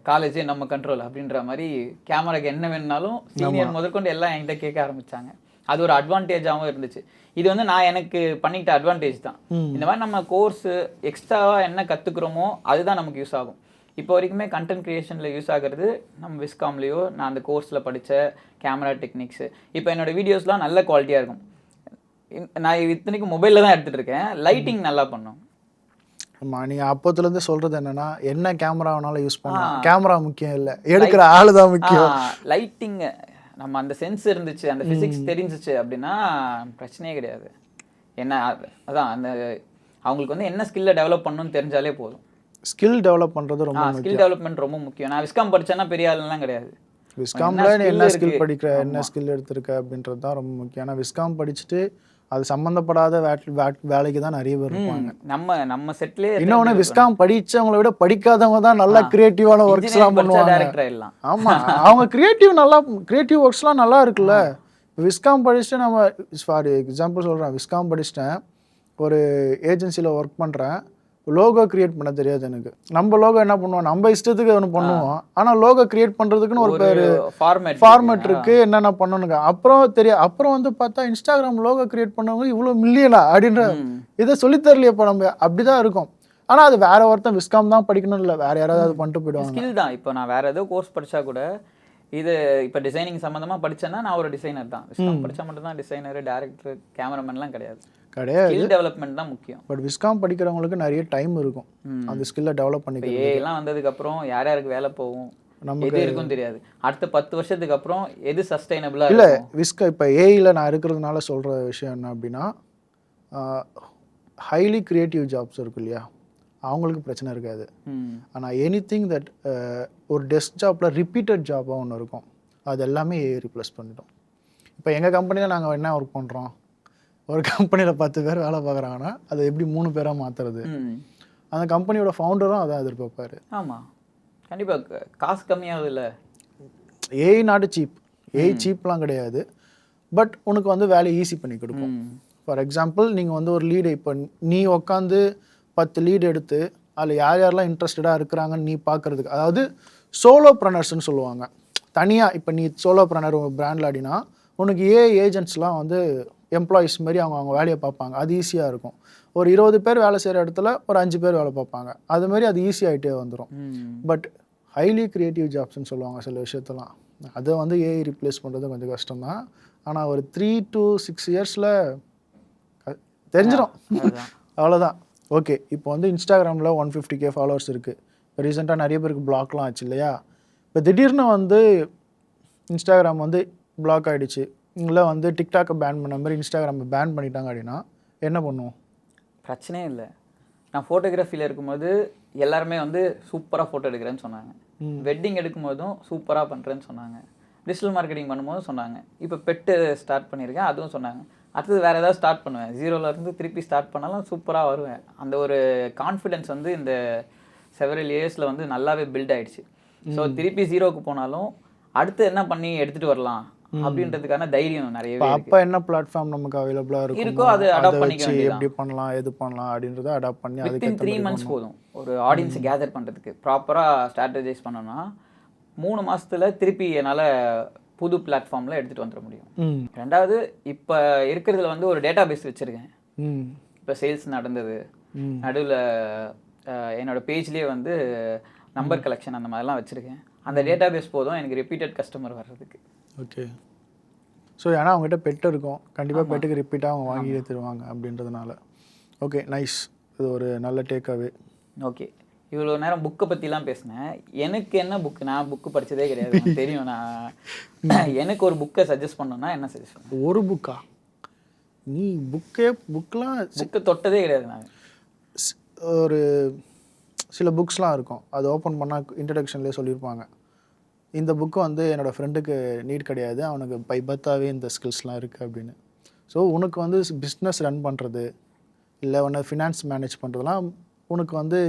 காலேஜே நம்ம கண்ட்ரோல் அப்படின்ற மாதிரி கேமராக்கு என்ன வேணுனாலும் சீனியர் முதற்கொண்டு எல்லாம் என்கிட்ட கேட்க ஆரம்பித்தாங்க. அது ஒரு அட்வான்டேஜாகவும் இருந்துச்சு. இது வந்து நான் எனக்கு பண்ணிக்கிட்ட அட்வான்டேஜ் தான். இந்த மாதிரி நம்ம கோர்ஸு எக்ஸ்ட்ராவாக என்ன கற்றுக்குறோமோ அதுதான் நமக்கு யூஸ் ஆகும். இப்போ வரைக்குமே கண்டென்ட் க்ரியேஷனில் யூஸ் ஆகிறது நம்ம விஸ்காம்லேயோ நான் அந்த கோர்ஸில் படித்த கேமரா டெக்னிக்ஸு. இப்போ என்னோடய வீடியோஸ்லாம் நல்ல குவாலிட்டியாக இருக்கும். நான் இத்தனைக்கும் மொபைலில் தான் எடுத்துகிட்டு இருக்கேன். லைட்டிங் நல்லா பண்ணும். ஆமாம், நீங்கள் அப்போத்துலேருந்து சொல்கிறது என்னென்னா, என்ன கேமரா வேணாலும் யூஸ் பண்ணலாம், கேமரா முக்கியம் இல்லை, எடுக்கிற ஆள் தான் முக்கியம். லைட்டிங்கு நம்ம அந்த சென்ஸ் இருந்துச்சு, அந்த ஃபிசிக்ஸ் தெரிஞ்சிச்சு அப்படின்னா பிரச்சனையே கிடையாது. என்ன அதான் அந்த அவங்களுக்கு வந்து என்ன ஸ்கில்லை டெவலப் பண்ணணும்னு தெரிஞ்சாலே போதும். ஸ்கில் டெவலப் பண்ணுறது ரொம்ப ஸ்கில் டெவலப்மெண்ட் ரொம்ப முக்கியம். நான் விஸ்காம் படித்தேன்னா பெரிய ஆளுலாம் கிடையாது. விஸ்காமில் என்ன ஸ்கில் படிக்கிற, என்ன ஸ்கில் எடுத்திருக்க அப்படின்றது தான் ரொம்ப முக்கியம். ஆனால் விஸ்காம் படிச்சுட்டு அது சம்மந்தப்படாத வேலைக்கு தான் நிறைய பேர் இருப்பாங்க. நம்ம செட்லேயே இன்னொன்று விஸ்காம் படித்தவங்களை விட படிக்காதவங்க தான் நல்லா கிரியேட்டிவான ஒர்க்ஸ்லாம் பண்ணுவாங்க. ஆமாம், அவங்க கிரியேட்டிவ் ஒர்க்ஸ்லாம் நல்லா இருக்குல்ல. விஸ்காம் படிச்சுட்டு நம்ம ஃபார் எக்ஸாம்பிள் சொல்கிறேன், விஸ்காம் படிச்சுட்டேன், ஒரு ஏஜென்சியில் ஒர்க் பண்ணுறேன், லோகோ கிரியேட் பண்ண தெரியாது எனக்கு. நம்ம லோகோ என்ன பண்ணுவோம், நம்ம இஷ்டத்துக்கு ஒன்று பண்ணுவோம். ஆனால் லோகோ கிரியேட் பண்ணுறதுக்குன்னு ஒரு பேர் ஃபார்மேட் இருக்குது, என்னென்ன பண்ணணுங்க. அப்புறம் வந்து பார்த்தா இன்ஸ்டாகிராம் லோகோ கிரியேட் பண்ணவங்க இவ்வளோ மில்லியனா அப்படின்ற இதை சொல்லித்தரலையே. இப்போ நம்ம அப்படி தான் இருக்கும். ஆனால் அது வேற ஒருத்தன் விஸ்காம் தான் படிக்கணும் இல்லை, வேற யாராவது அது பண்ணிட்டு போயிடுவாங்க. ஸ்கில் தான். இப்போ நான் வேற ஏதோ கோர்ஸ் படித்தா கூட இது இப்போ டிசைனிங் சம்மந்தமாக படித்தேன்னா நான் ஒரு டிசைனர் தான். விஸ்காம் படித்தா மட்டும் தான் டிசைனர், டேரக்டர், கேமராமேன்லாம் கிடையாது. ஸ்கில் டெவலப்மெண்ட் தான் முக்கியம். பட் விஸ்காம் படிக்கிறவங்களுக்கு நிறைய டைம் இருக்கும் அந்த ஸ்கில்லை டெவலப் பண்ணிக்க. ஏலாம் வந்ததுக்கப்புறம் யாருக்கு வேலை போகும், எது இருக்கும் தெரியாது. அடுத்த 10 வருஷத்துக்கு அப்புறம் எது சஸ்டைனபிளாக இல்லை. இப்போ ஏஐயில் நான் இருக்கிறதுனால சொல்கிற விஷயம் என்ன அப்படின்னா, ஹைலி கிரியேட்டிவ் ஜாப்ஸ் இருக்கு இல்லையா, அவங்களுக்கு பிரச்சனை இருக்காது. ஆனால் எனிதிங் தட் ஒரு டெஸ்க் ஜாப்பில் ரிப்பீட்டட் ஜாப்பாக ஒன்று இருக்கும், அது எல்லாமே ஏஐ ரிப்ளேஸ் பண்ணிட்டோம். இப்போ எங்கள் கம்பெனியில் நாங்கள் என்ன ஒர்க் பண்ணுறோம், ஒரு கம்பெனியில் 10 பேர் வேலை பார்க்குறாங்கன்னா அதை எப்படி 3 பேராக மாற்றுறது, அந்த கம்பெனியோட ஃபவுண்டரும் அதான் எதிர்பார்ப்பாரு. ஆமாம், கண்டிப்பாக காசு கம்மியாகுது இல்லை. ஏஐ நாட்டு சீப், ஏஐ சீப்லாம் கிடையாது. பட் உனக்கு வந்து வேலையை ஈஸி பண்ணி கொடுக்கும். ஃபார் எக்ஸாம்பிள் நீங்கள் வந்து ஒரு லீடு, இப்போ நீ உட்காந்து 10 லீடு எடுத்து அதில் யாரெல்லாம் இன்ட்ரெஸ்டடாக இருக்கிறாங்கன்னு நீ பார்க்குறதுக்கு, அதாவது சோலோ ப்ரனர்ஸ்ன்னு சொல்லுவாங்க. தனியாக இப்போ நீ சோலோ ப்ரனர் பிராண்டில் ஆடினா உனக்கு ஏஐ ஏஜென்ட்ஸ்லாம் வந்து எம்ப்ளாயீஸ் மாதிரி அவங்க வேலையை பார்ப்பாங்க. அது ஈஸியாக இருக்கும். ஒரு 20 பேர் வேலை செய்கிற இடத்துல ஒரு 5 பேர் வேலை பார்ப்பாங்க. அது மாதிரி அது ஈஸியாகிட்டே வந்துடும். பட் ஹைலி க்ரியேட்டிவ் ஜாப்ஸ்ன்னு சொல்லுவாங்க சில விஷயத்தெல்லாம். அதை வந்து ஏஐ ரிப்ளேஸ் பண்ணுறது கொஞ்சம் கஷ்டம்தான். ஆனால் ஒரு 3 to 6 இயர்ஸில் தெரிஞ்சிடும். அவ்வளோதான். ஓகே, இப்போ வந்து இன்ஸ்டாகிராமில் 150K ஃபாலோவர்ஸ் இருக்குது. இப்போ ரீசெண்டாக நிறைய பேருக்கு பிளாக்லாம் ஆச்சு இல்லையா? இப்போ திடீர்னு வந்து இன்ஸ்டாகிராம் வந்து பிளாக் ஆகிடுச்சு, இல்லை வந்து டிக்டாக்கை பேன் பண்ண மாதிரி இன்ஸ்டாகிராமை பேன் பண்ணிட்டாங்க அப்படின்னா என்ன பண்ணுவோம்? பிரச்சனையே இல்லை. நான் ஃபோட்டோகிராஃபியில் இருக்கும்போது எல்லாருமே வந்து சூப்பராக ஃபோட்டோ எடுக்கிறேன்னு சொன்னாங்க. வெட்டிங் எடுக்கும்போதும் சூப்பராக பண்ணுறேன்னு சொன்னாங்க. டிஜிட்டல் மார்க்கெட்டிங் பண்ணும்போதும் சொன்னாங்க. இப்போ பெட்டு ஸ்டார்ட் பண்ணியிருக்கேன், அதுவும் சொன்னாங்க. அடுத்தது வேறு ஏதாவது ஸ்டார்ட் பண்ணுவேன், 0லேருந்து திருப்பி ஸ்டார்ட் பண்ணாலும் சூப்பராக வருவேன். அந்த ஒரு கான்ஃபிடென்ஸ் வந்து இந்த செவரல் இயர்ஸில் வந்து நல்லாவே பில்ட் ஆகிடுச்சு. ஸோ திருப்பி 0க்கு போனாலும் அடுத்து என்ன பண்ணி எடுத்துகிட்டு வரலாம் அப்படின்றதுக்கான தைரியம் நிறையவே. அப்போ என்ன பிளாட்ஃபார்ம் நமக்கு அவைலபிளாக இருக்கோ அது அடாப்ட் பண்ணிக்க, எப்படி பண்ணலாம் எது பண்ணலாம் அப்படின்றத அடாப்ட் பண்ணி வித்தின் 3 months போதும் ஒரு ஆடியன்ஸை கேதர் பண்ணுறதுக்கு. ப்ராப்பராக ஸ்ட்ராட்டஜைஸ் பண்ணோன்னா 3 மாதத்தில் திருப்பி என்னால் புது பிளாட்ஃபார்மில் எடுத்துகிட்டு வந்துட முடியும். ரெண்டாவது, இப்போ இருக்கிறதுல வந்து ஒரு டேட்டா பேஸ் வச்சுருக்கேன். இப்போ சேல்ஸ் நடந்தது, நடுவில் என்னோடய பேஜ்லேயே வந்து நம்பர் கலெக்ஷன் அந்த மாதிரிலாம் வச்சுருக்கேன். அந்த டேட்டா பேஸ் போதும் எனக்கு ரிப்பீட்டட் கஸ்டமர் வர்றதுக்கு. ஓகே. ஸோ ஏன்னா அவங்ககிட்ட பெட்டு இருக்கும், கண்டிப்பாக பெட்டுக்கு ரிப்பீட்டாக அவங்க வாங்கி எடுத்துருவாங்க அப்படின்றதுனால. Okay, nice. இது ஒரு நல்ல டேக்காவே. ஓகே, இவ்வளோ நேரம் புக்கை பற்றிலாம் பேசினேன். எனக்கு என்ன புக்கு, நான் புக்கு படித்ததே கிடையாது, தெரியும். நான் எனக்கு ஒரு புக்கை சஜஸ்ட் பண்ணோன்னா என்ன சஜஸ்ட் பண்ண? ஒரு புக்கா? நீ புக்கெலாம் தொட்டதே கிடையாது நான். ஒரு சில புக்ஸ்லாம் இருக்கும், அது ஓப்பன் பண்ணால் இன்ட்ரடக்ஷன்லேயே சொல்லியிருப்பாங்க, இந்த புக்கு வந்து என்னோடய ஃப்ரெண்டுக்கு நீட் கிடையாது, அவனுக்கு பை பர்த்தாகவே இந்த ஸ்கில்ஸ்லாம் இருக்குது அப்படின்னு. ஸோ உனக்கு வந்து பிஸ்னஸ் ரன் பண்ணுறது இல்லை ஒன்று ஃபினான்ஸ் மேனேஜ் பண்ணுறதுலாம் உனக்கு வந்து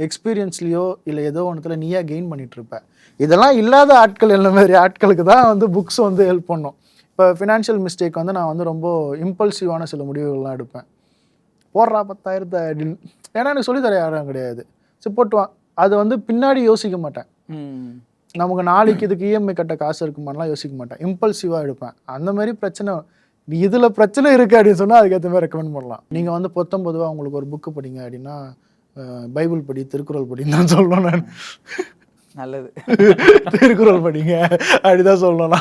எக்ஸ்பீரியன்ஸ்லேயோ இல்லை ஏதோ ஒன்றுத்தில் நீயா கெயின் பண்ணிகிட்ருப்ப. இதெல்லாம் இல்லாத ஆட்கள் என்ன மாதிரி ஆட்களுக்கு தான் வந்து புக்ஸ் வந்து ஹெல்ப் பண்ணும். இப்போ ஃபினான்ஷியல் மிஸ்டேக் வந்து நான் வந்து ரொம்ப இம்பல்சிவான சில முடிவுகள்லாம் எடுப்பேன். போடுறா 10,000 அப்படின்னு, ஏன்னா எனக்கு சொல்லித்தர யாரும் கிடையாது. சரி போட்டுவான், அது வந்து பின்னாடி யோசிக்க மாட்டேன். நமக்கு நாளைக்கு இதுக்கு இஎம்ஐ கட்ட காசு இருக்குமானலாம் யோசிக்க மாட்டேன், இம்பல்சிவாக எடுப்பேன். அந்த மாதிரி பிரச்சனை இதில் பிரச்சனை இருக்குது அப்படின்னு சொன்னால் அதுக்கேற்ற மாதிரி ரெக்கமெண்ட் பண்ணலாம். நீங்கள் வந்து 19 உங்களுக்கு ஒரு புக்கு படிங்க அப்படின்னா பைபிள் படி, திருக்குறள் படின்னு தான் சொல்லணும். நான் நல்லது, திருக்குறள் படிங்க அப்படிதான் சொல்லணும்னா.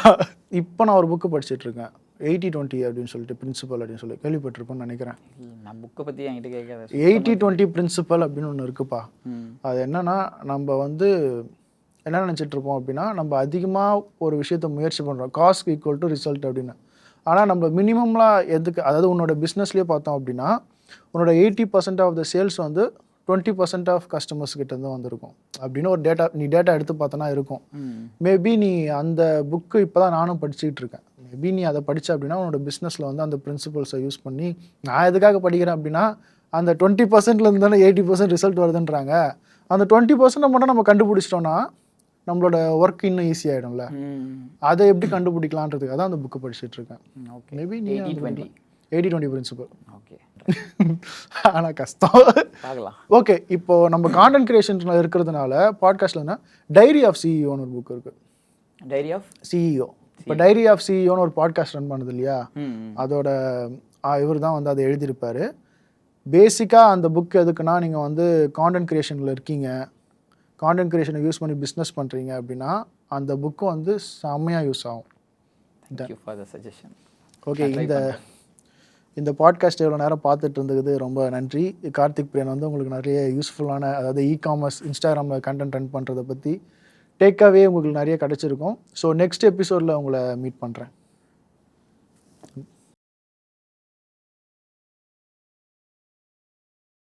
இப்போ நான் ஒரு புக்கு படிச்சுட்ருக்கேன், 80-20 அப்படின்னு சொல்லிட்டு பிரின்சிபல் அப்படின்னு சொல்லி கேள்விப்பட்டிருப்பேன்னு நினைக்கிறேன். நான் புக்கை பற்றி என்கிட்ட கேட்காத. 80-20 பிரின்சிபல் அப்படின்னு ஒன்று இருக்குப்பா. அது என்னன்னா, நம்ம வந்து என்ன நினச்சிட்ருப்போம் அப்படின்னா, நம்ம அதிகமாக ஒரு விஷயத்த முயற்சி பண்ணுறோம், காஸ்ட் ஈக்குவல் டு ரிசல்ட் அப்படின்னு. ஆனால் நம்ம மினிமம்லாம் எதுக்கு, அதாவது உன்னோட பிஸ்னஸ்லேயே பார்த்தோம் அப்படின்னா உன்னோட 80% ஆஃப் த சேல்ஸ் வந்து 20% ஆஃப் கஸ்டமர்ஸ் கிட்டேருந்து வந்திருக்கும் அப்படின்னு ஒரு டேட்டா, நீ டேட்டா எடுத்து பார்த்தோன்னா இருக்கும். மேபி நீ அந்த புக்கு இப்போ தான் நானும் படிச்சுக்கிட்டு இருக்கேன். மேபி நீ அதை படித்த அப்படின்னா உன்னோட பிஸ்னஸில் வந்து அந்த பிரின்சிபல்ஸை யூஸ் பண்ணி, நான் எதுக்காக படிக்கிறேன் அப்படின்னா அந்த 20%லேருந்து தானே 80% ரிசல்ட் வருதுன்றாங்க. அந்த 20% மட்டும் நம்ம கண்டுபிடிச்சிட்டோன்னா நம்மளோட ஒர்க் இன்னும் ஈஸியாகிடும்ல. அதை எப்படி கண்டுபிடிக்கலான்றதுக்காக தான் அந்த புக்கு படிச்சுட்டு இருக்கேன். மேபி நீ 80-20 பிரின்சிபல். ஓகே, ஆனால் கஷ்டம். ஓகே, இப்போ நம்ம கான்டென்ட் கிரியேஷன்ல இருக்கிறதுனால பாட்காஸ்ட்லன்னா டைரி ஆஃப் சிஇஓன்னு ஒரு புக் இருக்குது. Diary of CEO. இப்போ டைரி ஆஃப் சிஇஓன்னு ஒரு பாட்காஸ்ட் ரன் பண்ணுது இல்லையா, அதோட இவர் தான் வந்து அதை எழுதியிருப்பார். பேசிக்காக அந்த புக் எதுக்குன்னா, நீங்கள் வந்து கான்டென்ட் கிரியேஷனில் இருக்கீங்க, கான்டென்ட் கிரியேஷனை யூஸ் பண்ணி பிஸ்னஸ் பண்ணுறீங்க அப்படின்னா அந்த புக்கு வந்து செம்மையாக யூஸ் ஆகும். ஓகே, இந்த பாட்காஸ்ட் எவ்வளோ நேரம் பார்த்துட்டு இருந்தது ரொம்ப நன்றி. கார்த்திக் பிரியன் வந்து உங்களுக்கு நிறைய யூஸ்ஃபுல்லான, அதாவது இ-காமர்ஸ் இன்ஸ்டாகிராமில் கண்டென்ட் ரன் பண்ணுறதை பற்றி டேக்காவே உங்களுக்கு நிறைய கிடச்சிருக்கும். ஸோ நெக்ஸ்ட் எபிசோடில் உங்களை மீட் பண்ணுறேன்.